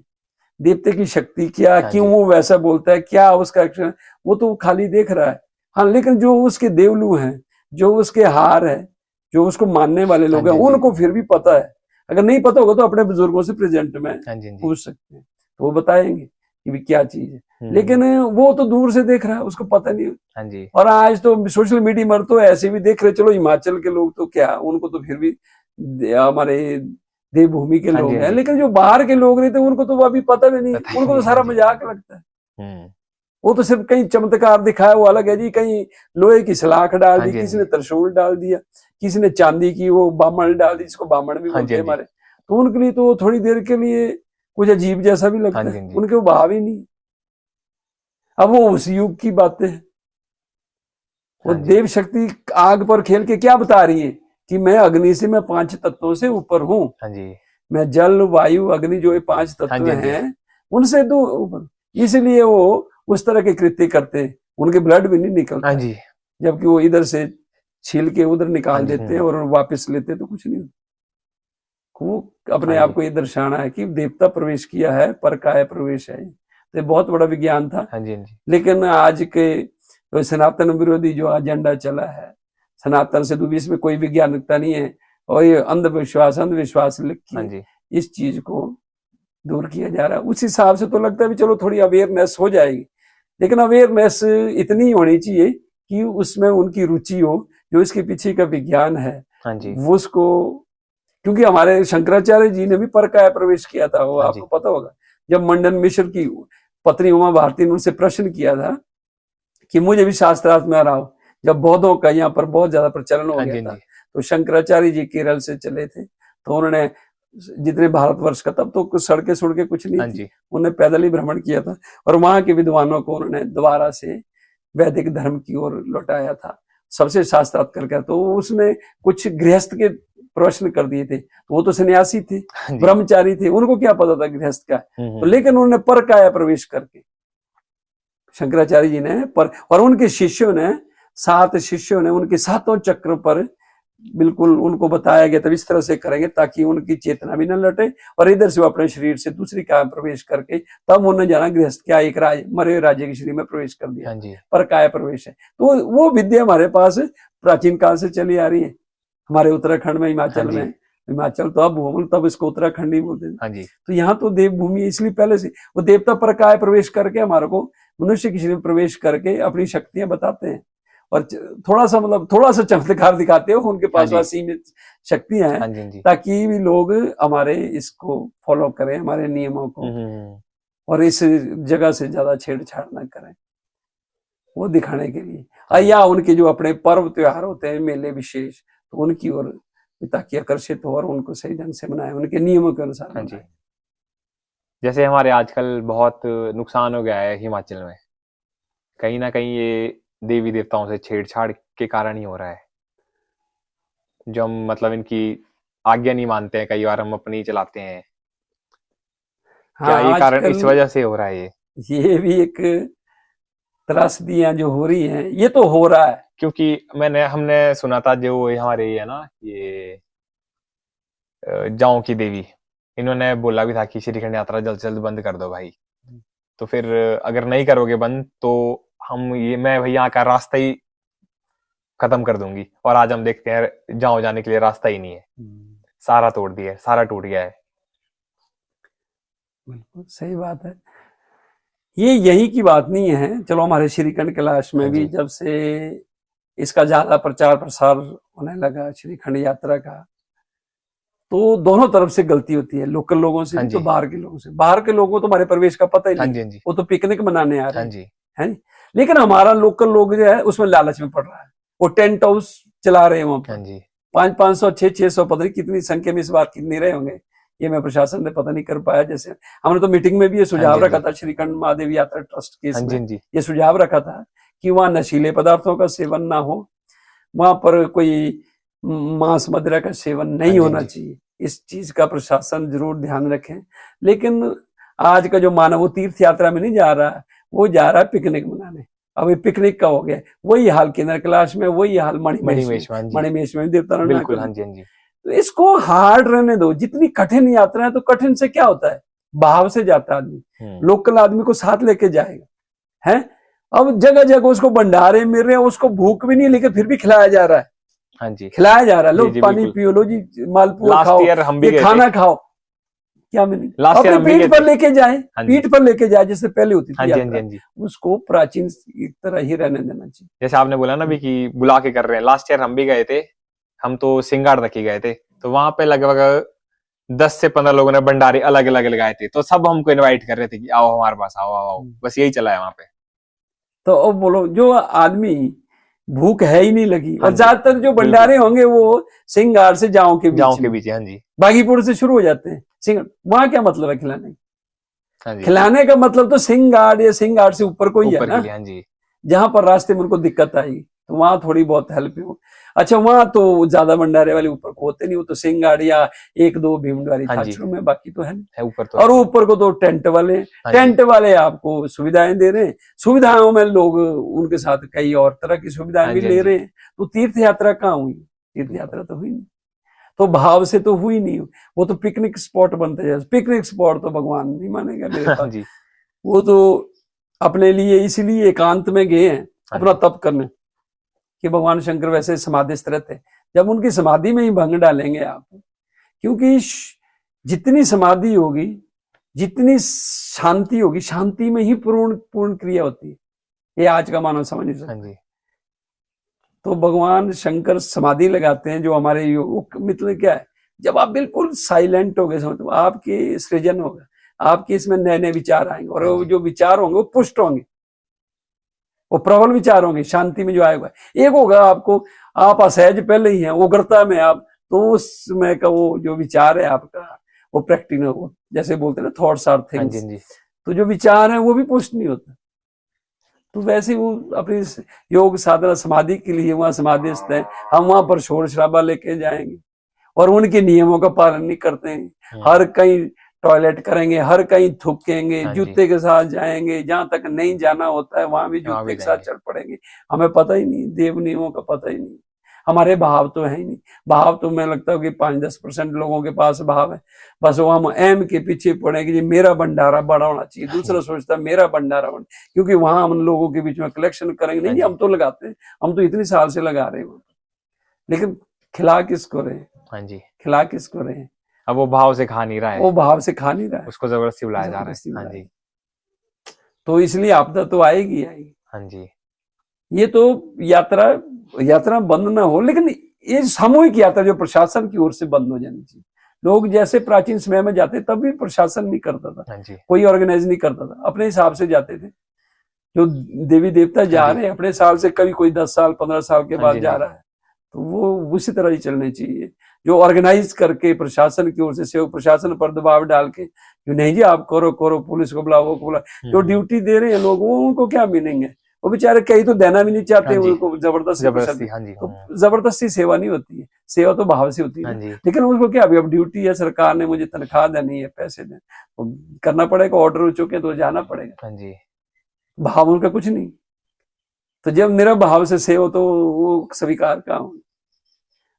Speaker 2: देवते की शक्ति क्या,
Speaker 1: हाँ
Speaker 2: क्यों
Speaker 1: जी,
Speaker 2: वो वैसा बोलता है, क्या उसका एक्शन, वो तो खाली देख रहा है। हाँ, लेकिन जो उसके देवलू हैं, जो उसके हार है, जो उसको मानने वाले
Speaker 1: हाँ
Speaker 2: लोग
Speaker 1: जी,
Speaker 2: हैं,
Speaker 1: हाँ जी,
Speaker 2: उनको फिर भी पता है। अगर नहीं पता होगा तो अपने बुजुर्गों से प्रेजेंट में
Speaker 1: हाँ जी, हाँ जी,
Speaker 2: पूछ सकते हैं, तो वो बताएंगे कि भी क्या चीज है।
Speaker 1: हम्म,
Speaker 2: लेकिन वो तो दूर से देख रहा है, उसको पता नहीं।
Speaker 1: हाँ जी,
Speaker 2: और आज तो सोशल मीडिया पर तो ऐसे भी देख रहे, चलो हिमाचल के लोग तो क्या, उनको तो फिर भी हमारे देवभूमि के
Speaker 1: हाँ जी,
Speaker 2: लोग
Speaker 1: हाँ
Speaker 2: हैं,
Speaker 1: जी,
Speaker 2: लेकिन जो बाहर के लोग रहते हैं उनको तो वो अभी पता भी नहीं,
Speaker 1: पता ही
Speaker 2: उनको तो
Speaker 1: नहीं, हाँ
Speaker 2: सारा
Speaker 1: जी,
Speaker 2: मजाक लगता है।
Speaker 1: हम्म,
Speaker 2: वो तो सिर्फ कहीं चमत्कार दिखाया वो अलग है जी, कहीं लोहे की सलाख डाल
Speaker 1: हाँ
Speaker 2: दी,
Speaker 1: जी, हाँ
Speaker 2: किसी
Speaker 1: जी,
Speaker 2: ने त्रिशूल डाल दिया, किसी ने चांदी की वो बामण डाल दी, जिसको बामण भी
Speaker 1: हाँ जी,
Speaker 2: बोलते
Speaker 1: हाँ
Speaker 2: हैं
Speaker 1: जी,
Speaker 2: हमारे। तो उनके लिए तो थोड़ी देर के लिए कुछ अजीब जैसा भी
Speaker 1: हाँ
Speaker 2: लगता
Speaker 1: जी,
Speaker 2: है,
Speaker 1: हाँ जी,
Speaker 2: उनके वो भाव ही नहीं। अब वो उस युग की बातें हैं। वो
Speaker 1: हाँ जी,
Speaker 2: देव शक्ति आग पर खेल के क्या बता रही है कि मैं अग्नि से, मैं 5 तत्वों से ऊपर हूं,
Speaker 1: हाँ जी,
Speaker 2: मैं जल वायु अग्नि जो ये 5
Speaker 1: हाँ
Speaker 2: तत्व
Speaker 1: जी, हाँ जी,
Speaker 2: हैं, उनसे तो ऊपर। इसलिए वो उस तरह के कृत्य करते हैं, उनके ब्लड भी नहीं
Speaker 1: हाँ
Speaker 2: निकलता है,
Speaker 1: जी,
Speaker 2: जबकि वो इधर से छील के उधर
Speaker 1: हाँ
Speaker 2: निकाल
Speaker 1: जी,
Speaker 2: देते हैं और वापस लेते हैं, तो कुछ नहीं होता। वो अपने
Speaker 1: हाँ
Speaker 2: आप
Speaker 1: जी,
Speaker 2: को ये दर्शाना है कि देवता प्रवेश किया है, पर काय प्रवेश है। तो ये बहुत बड़ा विज्ञान था।
Speaker 1: हाँ जी, हाँ जी,
Speaker 2: लेकिन आज के तो सनातन विरोधी जो एजेंडा चला है, सनातन से दूर, इसमें कोई वैज्ञानिकता नहीं है, और ये अंधविश्वास लिख
Speaker 1: हाँ
Speaker 2: के
Speaker 1: जी,
Speaker 2: इस चीज को दूर किया जा रहा है। उस हिसाब से तो लगता है भी चलो थोड़ी अवेयरनेस हो जाएगी, लेकिन अवेयरनेस इतनी होनी चाहिए कि उसमें उनकी रुचि हो, जो इसके पीछे का विज्ञान है
Speaker 1: हाँ जी,
Speaker 2: वो उसको। क्योंकि हमारे शंकराचार्य जी ने भी परकाया प्रवेश किया था, वो
Speaker 1: हाँ जी,
Speaker 2: आपको पता होगा। जब मंडन मिश्र की पत्नी उमा भारती ने उनसे प्रश्न किया था कि मुझे भी शास्त्रार्थ में रहा, जब बौद्धों का यहाँ पर बहुत ज्यादा प्रचलन हो
Speaker 1: हाँ
Speaker 2: गया
Speaker 1: जी, हाँ
Speaker 2: था,
Speaker 1: जी,
Speaker 2: तो शंकराचार्य जी केरल से चले थे, तो उन्होंने जितने भारतवर्ष का, तब तो कुछ सड़कें कुछ नहीं
Speaker 1: हाँ
Speaker 2: थी,
Speaker 1: जी,
Speaker 2: उन्होंने पैदल ही भ्रमण किया था, और वहां के विद्वानों को उन्होंने दोबारा से वैदिक धर्म की ओर लौटाया था, सबसे शास्त्रार्थ करके। तो उसमें कुछ गृहस्थ के प्रश्न कर दिए थे, तो वो तो सन्यासी थे,
Speaker 1: हाँ जी,
Speaker 2: ब्रह्मचारी थे, उनको क्या पता था गृहस्थ का। तो
Speaker 1: हम्म,
Speaker 2: लेकिन उन्होंने पर काया प्रवेश करके शंकराचार्य जी ने पर, और उनके शिष्यों ने, 7 शिष्यों ने उनके 7 चक्र पर बिल्कुल उनको बताया गया, तब इस तरह से करेंगे ताकि उनकी चेतना भी न लटे, और इधर से वो अपने शरीर से दूसरी काया प्रवेश करके तब उन्होंने जाना गृहस्थ, क्या एक मरे राजे के शरीर में प्रवेश कर दिया,
Speaker 1: हाँ जी,
Speaker 2: पर काया प्रवेश है। तो वो विद्या हमारे पास प्राचीन काल से चली आ रही है, हमारे उत्तराखंड में,
Speaker 1: हाँ
Speaker 2: हिमाचल
Speaker 1: जी,
Speaker 2: में। हिमाचल तो अब भूगोल, तब इसको उत्तराखंड ही बोलते थे।
Speaker 1: हाँ जी,
Speaker 2: तो यहाँ तो देवभूमि, इसलिए पहले से वो देवता पर काय प्रवेश करके हमारे को मनुष्य की शरीर में प्रवेश करके अपनी शक्तियां बताते हैं, और थोड़ा सा चमत्कार दिखाते हो, उनके
Speaker 1: हाँ
Speaker 2: पास
Speaker 1: जी,
Speaker 2: सीमित शक्तियां हैं,
Speaker 1: हाँ जी, हाँ जी,
Speaker 2: ताकि भी लोग हमारे इसको फॉलो करें, हमारे नियमों को, और इस जगह से ज्यादा छेड़छाड़ ना करें, वो दिखाने के लिए।
Speaker 1: हाँ जी,
Speaker 2: या उनके जो अपने पर्व त्योहार होते हैं, मेले विशेष, तो उनकी ओर ताकि आकर्षित हो और उनको सही ढंग से मनाए, उनके नियमों के अनुसार
Speaker 1: हाँ जी।
Speaker 2: मनाए।
Speaker 1: जैसे हमारे आजकल बहुत नुकसान हो गया है हिमाचल में, कहीं ना कहीं ये देवी देवताओं से छेड़छाड़ के कारण ही हो रहा है, जो हम मतलब इनकी आज्ञा नहीं मानते हैं, कई बार हम अपनी चलाते हैं।
Speaker 2: हाँ,
Speaker 1: क्या ये कारण
Speaker 2: आजकल
Speaker 1: इस वजह से हो रहा है ये?
Speaker 2: ये भी एक त्रासदियां जो हो रही हैं, ये तो हो रहा है।
Speaker 1: क्योंकि हमने सुना था जो ये हमारे ये है ना, ये जाओं की देवी, इन्होंने बोला भी था कि श्रीखंड यात्रा जल्द से जल्द बंद कर दो भाई। तो फिर अगर नहीं करोगे बंद तो हम ये मैं भैया का रास्ता ही खत्म कर दूंगी, और आज हम देखते हैं जहाँ जाने के लिए रास्ता ही नहीं है, सारा तोड़ दिया है, सारा टूट गया है।
Speaker 2: बिल्कुल सही बात है। ये यही की बात नहीं है। चलो हमारे श्रीखंड कैलाश में भी जब से इसका ज्यादा प्रचार प्रसार होने लगा श्रीखंड यात्रा का, तो दोनों तरफ से गलती होती है, लोकल लोगों से भी तो बाहर के लोगों से। बाहर के लोगों को तो हमारे प्रवेश का पता ही नहीं, वो तो पिकनिक मनाने आ रहे हैं, है नहीं। लेकिन हमारा लोकल लोग जो है उसमें लालच में पड़ रहा है, वो टेंट हाउस चला रहे हैं वहां पर, 500 600 पता नहीं कितनी संख्या में इस बार कितने रहे होंगे, ये मैं प्रशासन ने पता नहीं कर पाया। जैसे हमने तो मीटिंग में भी ये सुझाव रखा था, श्रीखंड महादेव यात्रा ट्रस्ट के इसमें ये सुझाव रखा था कि वहां नशीले पदार्थों का सेवन ना हो, वहां पर कोई मांस मदिरा का सेवन नहीं होना चाहिए। इस चीज का प्रशासन जरूर ध्यान रखें। लेकिन आज का जो मानव वो तीर्थ यात्रा में नहीं जा रहा है, वो जा रहा है पिकनिक मनाने। अब ये पिकनिक का हो गया, वही हाल केंद्र कैलाश में, वही हाल मणिमहेश में देवता।
Speaker 1: बिल्कुल, हाँ जी, हाँ जी।
Speaker 2: तो इसको हार्ड रहने दो। जितनी कठिन यात्रा है, तो कठिन से क्या होता है, भाव से जाता आदमी, लोकल आदमी को साथ लेके जाएगा, है। अब जगह जगह उसको भंडारे मिल रहे हैं, उसको भूख भी नहीं, लेकिन फिर भी खिलाया जा रहा है,
Speaker 1: हाँ जी,
Speaker 2: खिलाया जा रहा है। लो पानी पियो, लो जी मालपुआ खाओ, ये खाना खाओ, क्या मिलेगा अपने पीठ पर लेके जाए, पीठ पर लेके जाए, जैसे पहले होती थी। उसको प्राचीन तरह ही रहने देना चाहिए।
Speaker 1: जैसे आपने बोला ना भी कि बुला के कर रहे हैं, लास्ट ईयर हम भी गए थे, हम तो सिंगाड़ तक ही गए थे, तो वहां पे लगभग 10 से 15 लोगों ने भंडारे अलग अलग लगाए थे, तो सब हमको इनवाइट कर रहे थे कि आओ हमारे पास, आओ आओ आओ, बस यही चला है वहां पे।
Speaker 2: तो अब बोलो, जो आदमी भूख है ही नहीं लगी, और ज्यादातर जो भंडारे होंगे वो सिंगार से जाओ के बीच,
Speaker 1: हाँ जी,
Speaker 2: बागीपुर से शुरू हो जाते हैं। वहां क्या मतलब है खिलाने, खिलाने का मतलब तो सिंगार या सिंगार से ऊपर कोई है ना,
Speaker 1: हाँ जी।
Speaker 2: जहां पर रास्ते में उनको दिक्कत आई तो वहां थोड़ी बहुत हेल्प हो। अच्छा, वहां तो ज्यादा भंडारे वाले ऊपर को होते नहीं, वो तो सिंगाड़ या 1-2 भीमद्वारी थाचरों में, बाकी तो है नहीं
Speaker 1: ऊपर तो।
Speaker 2: और ऊपर को तो टेंट वाले आपको सुविधाएं दे रहे हैं। सुविधाओं में लोग उनके साथ कई और तरह की सुविधाएं भी ले रहे हैं। तो तीर्थ यात्रा कहाँ हुई, तीर्थ यात्रा तो हुई नहीं, तो भाव से तो हुई नहीं, वो तो पिकनिक स्पॉट बनते जाए। पिकनिक स्पॉट तो भगवान नहीं मानेगा मेरे पास, वो तो अपने लिए इसलिए एकांत में गए हैं अपना तप करने, कि भगवान शंकर वैसे समाधिस्थ रहते, जब उनकी समाधि में ही भंग डालेंगे आप, क्योंकि जितनी समाधि होगी, जितनी शांति होगी, शांति में ही पूर्ण क्रिया होती है। ये आज का मानव समझ नहीं सकता। तो भगवान शंकर समाधि लगाते हैं, जो हमारे योग मतलब क्या है, जब आप बिल्कुल साइलेंट हो गए, समझो आपके सृजन होगा, आपके इसमें नए नए विचार आएंगे, और वो जो विचार होंगे वो पुष्ट होंगे, वो प्रबल विचार होंगे। शांति में जो आएगा, एक होगा आपको, आप असहज पहले ही हैं, उग्रता में आप, तो उस समय का वो जो विचार है आपका, वो प्रैक्टिकल हो, जैसे बोलते हैं ना, थॉट्स आर थिंग्स। तो जो विचार है वो भी पुष्ट नहीं होता। तो वैसे वो अपनी योग साधना समाधि के लिए वहां समाधिस्थ है, हम वहां पर शोर शराबा लेके जाएंगे और उनके नियमों का पालन नहीं करते हैं। हर कहीं टॉयलेट करेंगे, हर कहीं थूकेंगे, जूते के साथ जाएंगे, जहां तक नहीं जाना होता है वहां भी जूते के साथ चल पड़ेंगे। हमें पता ही नहीं, देव नियमों का पता ही नहीं, हमारे भाव तो है ही नहीं। भाव तो मैं लगता है कि 5-10% लोगों के पास भाव है, बस वो हम एम के पीछे पड़ेंगे कि मेरा भंडारा बड़ा होना चाहिए, दूसरा सोचता है मेरा भंडारा बड़ा, क्योंकि वहां हम लोगों के बीच में कलेक्शन करेंगे। नहीं, हम तो लगाते हैं, हम तो इतनी साल से लगा रहे हैं, लेकिन खिला किसको रहे, हाँ जी, खिला किसको रहे।
Speaker 1: अब वो भाव से खा नहीं रहा है,
Speaker 2: वो भाव से खा नहीं रहा है,
Speaker 1: उसको जबरदस्ती बुलाया जा रहा है। हाँ जी,
Speaker 2: तो इसलिए आपदा तो आएगी आएगी।
Speaker 1: हाँ जी,
Speaker 2: ये तो यात्रा बंद ना हो, लेकिन ये सामूहिक यात्रा जो प्रशासन की ओर से बंद हो जानी चाहिए। लोग जैसे प्राचीन समय में जाते तब भी प्रशासन नहीं करता था, कोई ऑर्गेनाइज नहीं करता था, अपने हिसाब से जाते थे। जो देवी देवता जा रहे हैं अपने साल से, कभी कोई 10 साल 15 साल के बाद जा रहा है, तो वो उसी तरह ही चलने चाहिए। जो ऑर्गेनाइज करके प्रशासन की ओर से सेवक प्रशासन पर दबाव डाल के, नहीं जी आप करो करो, पुलिस को बुलाओ, को बुलाओ, जो ड्यूटी दे रहे हैं लोग, वो उनको क्या मीनिंग है। वो बेचारे कहीं तो देना भी नहीं चाहते, उनको जबरदस्ती। तो जबरदस्ती सेवा नहीं होती है, सेवा तो भाव से होती है। लेकिन उसको क्या, अभी अब ड्यूटी है, सरकार ने मुझे तनख्वाह देनी है, पैसे देने, तो करना पड़ेगा, ऑर्डर हो चुके तो जाना पड़ेगा। भाव उनका कुछ नहीं। तो जब मेरा भाव से सेवा, तो वो स्वीकार का हूं।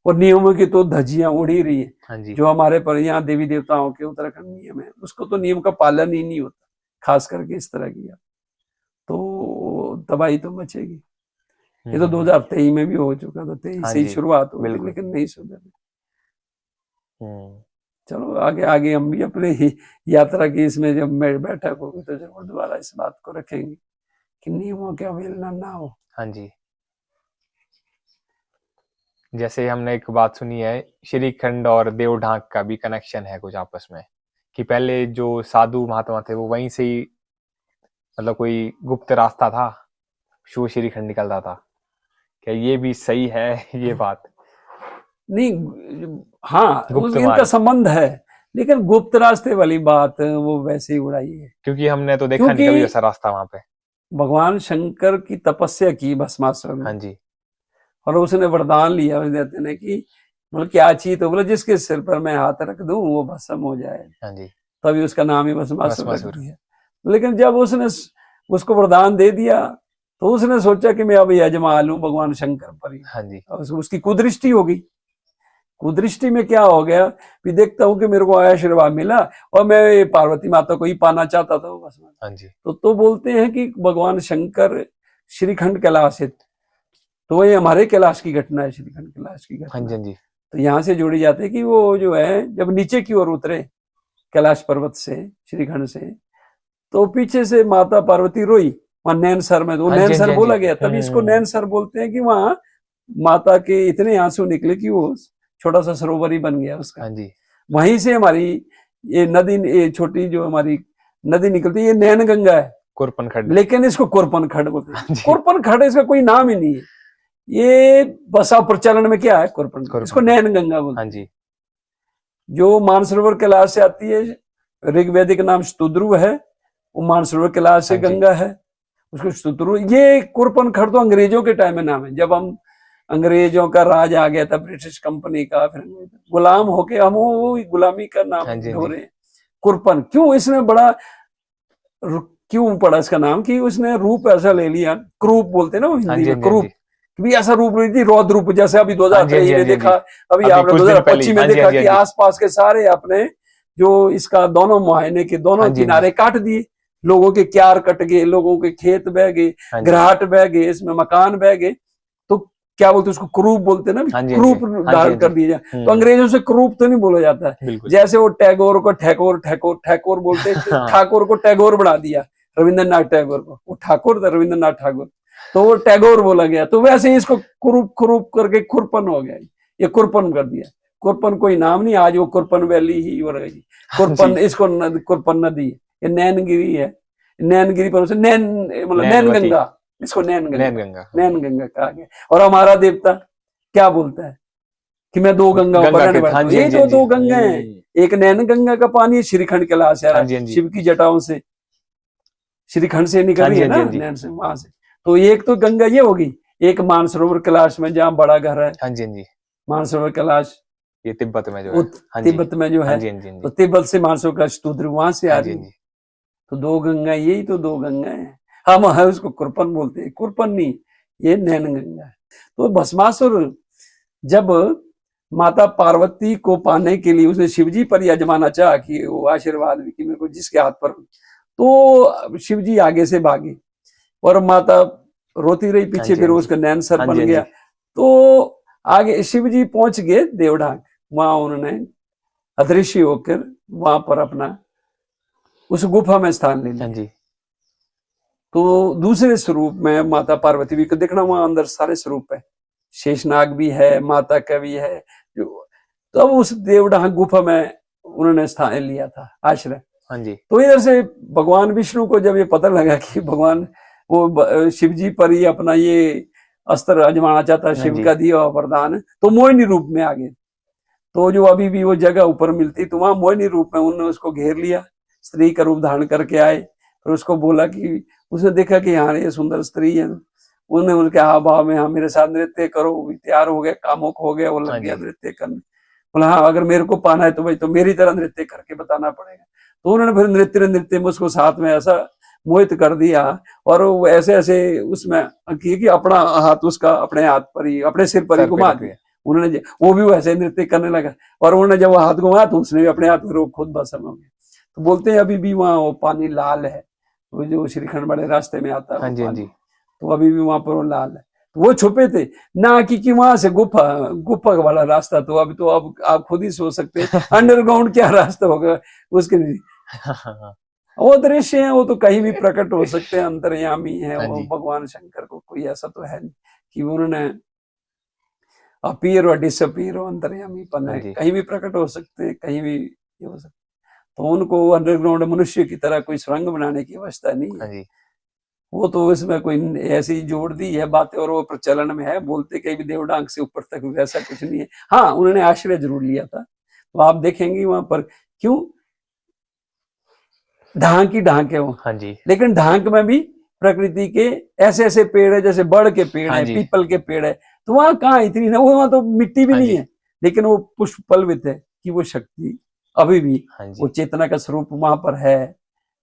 Speaker 2: और नियमों की तो धज्जियां उड़ी रही है, जो हमारे पर यहाँ देवी देवताओं के उत्तराखंड नियम है, उसको तो नियम का पालन ही नहीं होता, खास करके इस तरह की, तो तबाही तो मचेगी। ये तो 2023 में भी हो चुका था, 23 से ही शुरुआत हो गई, लेकिन नहीं सुधर। चलो आगे आगे हम भी अपने ही यात्रा की इसमें जब बैठक होगी तो जरूर दोबारा इस बात को रखेंगे कि नियमों के अवहेलना ना हो।
Speaker 1: हाँ जी। जैसे हमने एक बात सुनी है, श्रीखंड और देवढाक का भी कनेक्शन है कुछ आपस में, कि पहले जो साधु महात्मा थे वो वहीं से ही, मतलब कोई गुप्त रास्ता था, वो श्रीखंड निकलता था। क्या ये भी सही है ये बात?
Speaker 2: नहीं, हाँ इनका संबंध है, लेकिन गुप्त रास्ते वाली बात वो वैसे ही उड़ाई है,
Speaker 1: क्योंकि हमने तो देखा नहीं कभी ऐसा रास्ता वहां पे।
Speaker 2: भगवान शंकर की तपस्या की भस्मासुर ने।
Speaker 1: हाँ जी।
Speaker 2: और उसने वरदान लिया उस देवते ने कि मतलब क्या चीज, तो बोला जिसके सिर पर मैं हाथ रख दूं वो भस्म हो जाए।
Speaker 1: हाँ जी।
Speaker 2: तभी उसका नाम ही भस्मासुर है। लेकिन जब उसने उसको वरदान दे दिया तो उसने सोचा कि मैं अब यजमा लूं भगवान शंकर पर ही।
Speaker 1: हाँ जी।
Speaker 2: उसकी कुदृष्टि होगी। कुदृष्टि में क्या हो गया, भी देखता हूँ कि मेरे को आशीर्वाद मिला और मैं पार्वती माता को ही पाना चाहता था बस।
Speaker 1: हाँ जी।
Speaker 2: तो बोलते हैं कि भगवान शंकर श्रीखंड कैलाश है, तो ये हमारे कैलाश की घटना है, श्रीखंड कैलाश की घटना।
Speaker 1: हाँ जी।
Speaker 2: तो यहाँ से जोड़ी जाती है कि वो जो है जब नीचे की ओर उतरे कैलाश पर्वत से, श्रीखंड से, तो पीछे से माता पार्वती रोई वहां नैन सर में, तो नैन सर बोला गया, तभी इसको नैन सर बोलते हैं कि वहां माता के इतने आंसू निकले कि वो छोटा सा सरोवर ही बन गया उसका।
Speaker 1: हाँ जी।
Speaker 2: वहीं से हमारी ये नदी, ये छोटी जो हमारी नदी निकलती है, ये नैन गंगा है,
Speaker 1: कुरपन खड्ड,
Speaker 2: लेकिन इसको कुरपन खड्ड बोलते हैं। कुरपन खड्ड इसका कोई नाम ही नहीं है, ये बसा प्रचलन में क्या है कुरपन, इसको नैन गंगा बोलते हैं।
Speaker 1: हाँ जी।
Speaker 2: जो मानसरोवर कैलाश से आती है, ऋग्वैदिक नाम स्तुद्रु है, वो मानसरोवर कैलाश से गंगा है, उसको स्तुद्रु। ये कुरपन खड्ड तो अंग्रेजों के टाइम में नाम है, जब हम अंग्रेजों का राज आ गया था, ब्रिटिश कंपनी का, फिर गुलाम होके हम वो गुलामी का नाम हो रहे हैं कुरपन। क्यों इसने बड़ा क्यों पड़ा इसका नाम, कि उसने रूप ऐसा ले लिया, क्रूप बोलते हैं ना हिंदी में, क्रूप भी ऐसा रूप ले ली, रौद्र रूप, जैसे अभी 2023 में देखा, अभी आपने 2025 में देखा कि आसपास के सारे अपने जो इसका दोनों मुआयने के दोनों किनारे काट दिए, लोगों के क्यार कट गए, लोगों के खेत बह गए, घराट बह गए, इसमें मकान बह गए, तो क्या बोलते उसको क्रूप बोलते ना, क्रूप धारण कर दिया जाए। तो अंग्रेजों से क्रूप तो नहीं बोला जाता है, जैसे वो टैगोर को ठैकोर बोलते, ठाकुर को टैगोर बना दिया, रविंद्रनाथ टैगोर को, वो ठाकुर था रविंद्रनाथ ठाकुर, तो वो टैगोर बोला गया। तो वैसे ही इसको क्रूप करके खुरपन हो गया, ये कुरपन कर दिया। कुरपन कोई नाम नहीं, आज वो कुरपन वैली ही हो रही, कुरपन इसको कुरपन नदी, ये नैनगिरी है, नैनगिरी पर उसे नैन मतलब नैन गंगा, इसको नैन गंगा कहा गया। और हमारा देवता क्या बोलता है कि मैं दो गंगा ऊपर, ये तो दो गंगा है, एक नैन गंगा का पानी श्रीखंड कैलाश है, शिव की जटाओं से, श्रीखंड से निकल रही है ना नैन से, वहां से। तो एक तो गंगा ये होगी, एक मानसरोवर कैलाश में जहाँ बड़ा घर है, मानसरोवर कैलाश
Speaker 1: ये तिब्बत में जो है,
Speaker 2: तिब्बत में जो है, तो तिब्बत से मानसरोवर कैलाश स्तुद्र वहां से आ रही है। तो दो गंगा, यही तो दो गंगा है, हम है उसको कुरपन बोलते हैं, कुरपन नहीं, ये नैन गंगा है। तो भस्मासुर जब माता पार्वती को पाने के लिए उसने शिवजी पर यजमाना चाहा कि वो आशीर्वाद भी कि मेरे को जिसके हाथ पर, तो शिवजी आगे से भागे और माता रोती रही पीछे, फिर उसका नैन सर बन गया। तो आगे शिवजी पहुंच गए देवढाक, वहां उन्होंने अदृश्य होकर वहां पर अपना उस गुफा में स्थान ले लिया। तो दूसरे स्वरूप में माता पार्वती भी देखना, वहां अंदर सारे स्वरूप है, शेषनाग भी है, माता का भी है। तो अब उस देवढाक गुफा में उन्होंने स्थान लिया था, आश्रय। तो इधर से भगवान विष्णु को जब ये पता लगा कि भगवान वो शिवजी पर ही अपना ये अस्त्र आजमाना चाहता, शिव का दिया वरदान, तो मोहिनी रूप में आ गए। तो जो अभी भी वो जगह ऊपर मिलती, तो वहां मोहिनी रूप में उन्होंने उसको घेर लिया, स्त्री का रूप धारण करके आए। फिर उसको बोला कि उसने देखा कि हाँ ये सुंदर स्त्री है, उन्होंने उनके हाव भाव में हाँ मेरे साथ नृत्य करो, वो तैयार हो गया, कामुक हो गया, वो लग गया नृत्य करने। बोला हाँ अगर मेरे को पाना है तो भाई तो मेरी तरह नृत्य करके बताना पड़ेगा। तो उन्होंने फिर नृत्य में उसको साथ में ऐसा मोहित कर दिया, और वो ऐसे ऐसे उसमें कि अपना हाथ उसका अपने हाथ पर ही, अपने सिर पर ही घुमा दिया उन्होंने, वो भी वैसे नृत्य करने लगा। और उन्होंने जब वो हाथ घुमाया तो उसने भी अपने हाथ में खुद भस्म हो गया। तो बोलते हैं अभी भी वहाँ वो पानी लाल है, वो जो श्रीखंड वाले रास्ते में आता है, तो अभी भी वहां पर वो लाल है। तो वो छुपे थे ना कि वहां से गुफा गुफा वाला रास्ता, तो अब आप खुद ही सोच सकते हैं अंडरग्राउंड क्या रास्ता होगा उसके लिए। वो दृश्य है, वो तो कहीं भी प्रकट हो सकते हैं, अंतर्यामी है वो भगवान शंकर को कोई ऐसा तो है नहीं कि उन्होंने अपीयर और डिसअपीयर हो, अंतर्यामी पन है, कहीं भी प्रकट हो सकते हैं, कहीं भी ये हो सकते। तो उनको अंडरग्राउंड मनुष्य की तरह कोई सुरंग बनाने की अवस्था नहीं है। वो तो इसमें कोई ऐसी जोड़ दी है बातें और वो प्रचलन में है, बोलते कहीं भी देवडांग से ऊपर तक वैसा कुछ नहीं है। हाँ, उन्होंने आश्रय जरूर लिया था, तो आप देखेंगे वहां पर क्यों ढांक ही ढांक है वो।
Speaker 1: हाँ जी।
Speaker 2: लेकिन ढांक में भी प्रकृति के ऐसे ऐसे पेड़ है, जैसे बड़ के पेड़ है, पीपल के पेड़ है, तो वहां कहाँ इतनी ना, वहां तो मिट्टी भी नहीं है, लेकिन वो पुष्प पल्वित है कि वो शक्ति अभी भी वो चेतना का स्वरूप वहां पर है।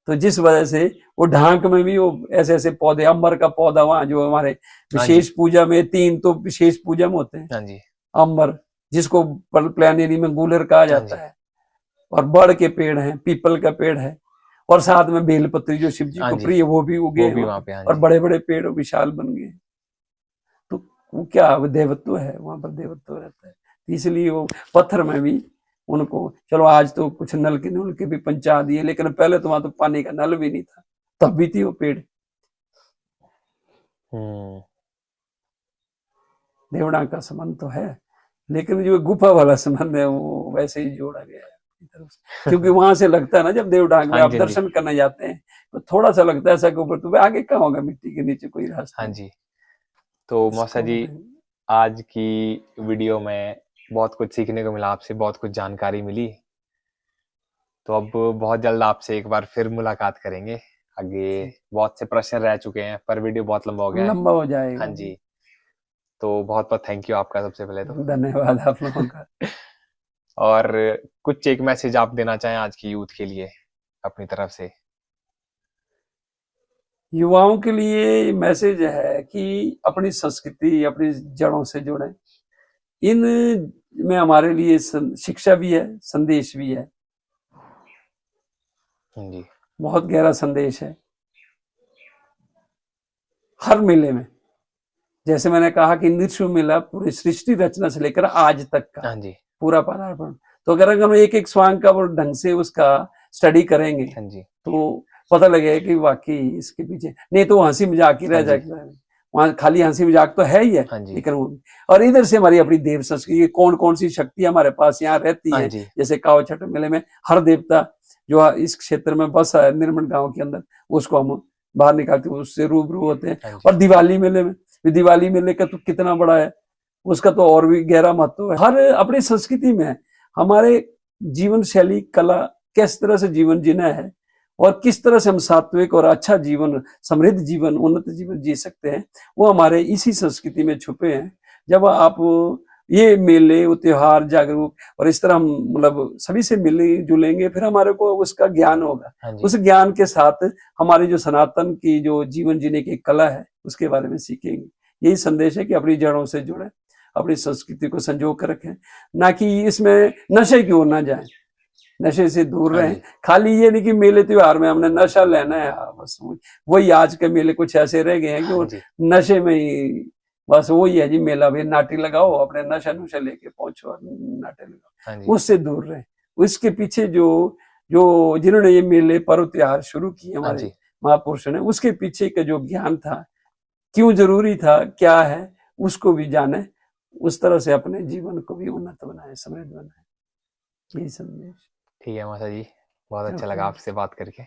Speaker 2: तो जिस वजह से वो ढांक में भी वो ऐसे ऐसे पौधे, अंबर का पौधा वहां जो हमारे विशेष पूजा में 3 तो विशेष पूजा में होते हैं, अंबर जिसको प्लानिरी में गूलर कहा जाता है, और बड़ के पेड़ है, पीपल का पेड़ है, और साथ में बेलपत्री जो शिव जी को प्रिय वो भी उगे वहां पे, और बड़े बड़े पेड़ विशाल बन गए। तो वो क्या देवत्व है, वहां पर देवत्व रहता है। इसलिए वो पत्थर में भी उनको, चलो आज तो कुछ नल के भी पहुंचा दिए, लेकिन पहले तो वहां तो पानी का नल भी नहीं था, तब भी थी वो पेड़। देवड़ा का संबंध तो है, लेकिन जो गुफा वाला संबंध है वो वैसे ही जोड़ा गया है क्योंकि वहां से लगता है ना, जब देवडांग में आप दर्शन करने जाते हैं तो थोड़ा सा लगता है ऐसा के ऊपर, तो आगे कहाँ होगा, मिट्टी के नीचे कोई रास्ता।
Speaker 1: हाँ जी। तो मौसा जी, आज की वीडियो में बहुत कुछ सीखने को मिला आपसे, बहुत कुछ जानकारी मिली। तो अब बहुत जल्द आपसे एक बार फिर मुलाकात करेंगे। आगे बहुत से प्रश्न रह चुके हैं, पर वीडियो बहुत लंबा हो गया है,
Speaker 2: लंबा हो जाएगा।
Speaker 1: हाँ जी। तो बहुत बहुत थैंक यू आपका, सबसे पहले तो
Speaker 2: धन्यवाद आप लोगों का।
Speaker 1: और कुछ एक मैसेज आप देना चाहें आज की यूथ के लिए अपनी तरफ से?
Speaker 2: युवाओं के लिए मैसेज है कि अपनी संस्कृति, अपनी जड़ों से जुड़ें। इन में हमारे लिए शिक्षा भी है, संदेश भी है
Speaker 1: जी।
Speaker 2: बहुत गहरा संदेश है हर मेले में। जैसे मैंने कहा कि नृत्य मेला पूरी सृष्टि रचना से लेकर आज तक का पूरा पदार्पण, तो अगर हम एक एक स्वांग का वो ढंग से उसका स्टडी करेंगे तो पता लगेगा कि वाकई इसके पीछे, नहीं तो हंसी मजाक ही रह जाएगा, वहां खाली हंसी मजाक तो है ही है, लेकिन वो और इधर से हमारी अपनी देव संस्कृति, कौन कौन सी शक्ति हमारे पास यहाँ रहती है। जैसे काव छठ मेले में हर देवता जो इस क्षेत्र में बसा है निर्मल गांव के अंदर, उसको हम बाहर निकालते हैं, उससे रूबरू होते हैं। और दिवाली मेले में, दिवाली मेले का तो कितना बड़ा है, उसका तो और भी गहरा महत्व है। हर अपनी संस्कृति में हमारे जीवन शैली, कला, किस तरह से जीवन जीना है और किस तरह से हम सात्विक और अच्छा जीवन, समृद्ध जीवन, उन्नत जीवन जी सकते हैं, वो हमारे इसी संस्कृति में छुपे हैं। जब आप ये मेले, वो त्योहार, जागरूक और इस तरह हम मतलब सभी से मिले जुलेंगे, फिर हमारे को उसका ज्ञान होगा। उस ज्ञान के साथ हमारी जो सनातन की जो जीवन जीने की कला है उसके बारे में सीखेंगे। यही संदेश है कि अपनी जड़ों से जुड़े, अपनी संस्कृति को संजो कर रखें, ना कि इसमें नशे की ओर ना जाए, नशे से दूर रहें। खाली ये नहीं कि मेले त्योहार में हमने नशा लेना है, बस वही आज के मेले कुछ ऐसे रह गए हैं कि वो नशे में ही बस वही है जी, मेला भी नाटी लगाओ, अपने नशा नुशा लेके पहुंचो और नाटे लगाओ, उससे दूर रहे। उसके पीछे जो जिन्होंने ये मेले पर्व त्योहार शुरू किए हमारे महापुरुषों ने, उसके पीछे का जो ज्ञान था, क्यों जरूरी था, क्या है, उसको भी जाने, उस तरह से अपने जीवन को भी उन्नत बनाए, समृद्ध बनाए। यही संदेश।
Speaker 1: ठीक है माता जी, बहुत अच्छा लगा आपसे बात करके।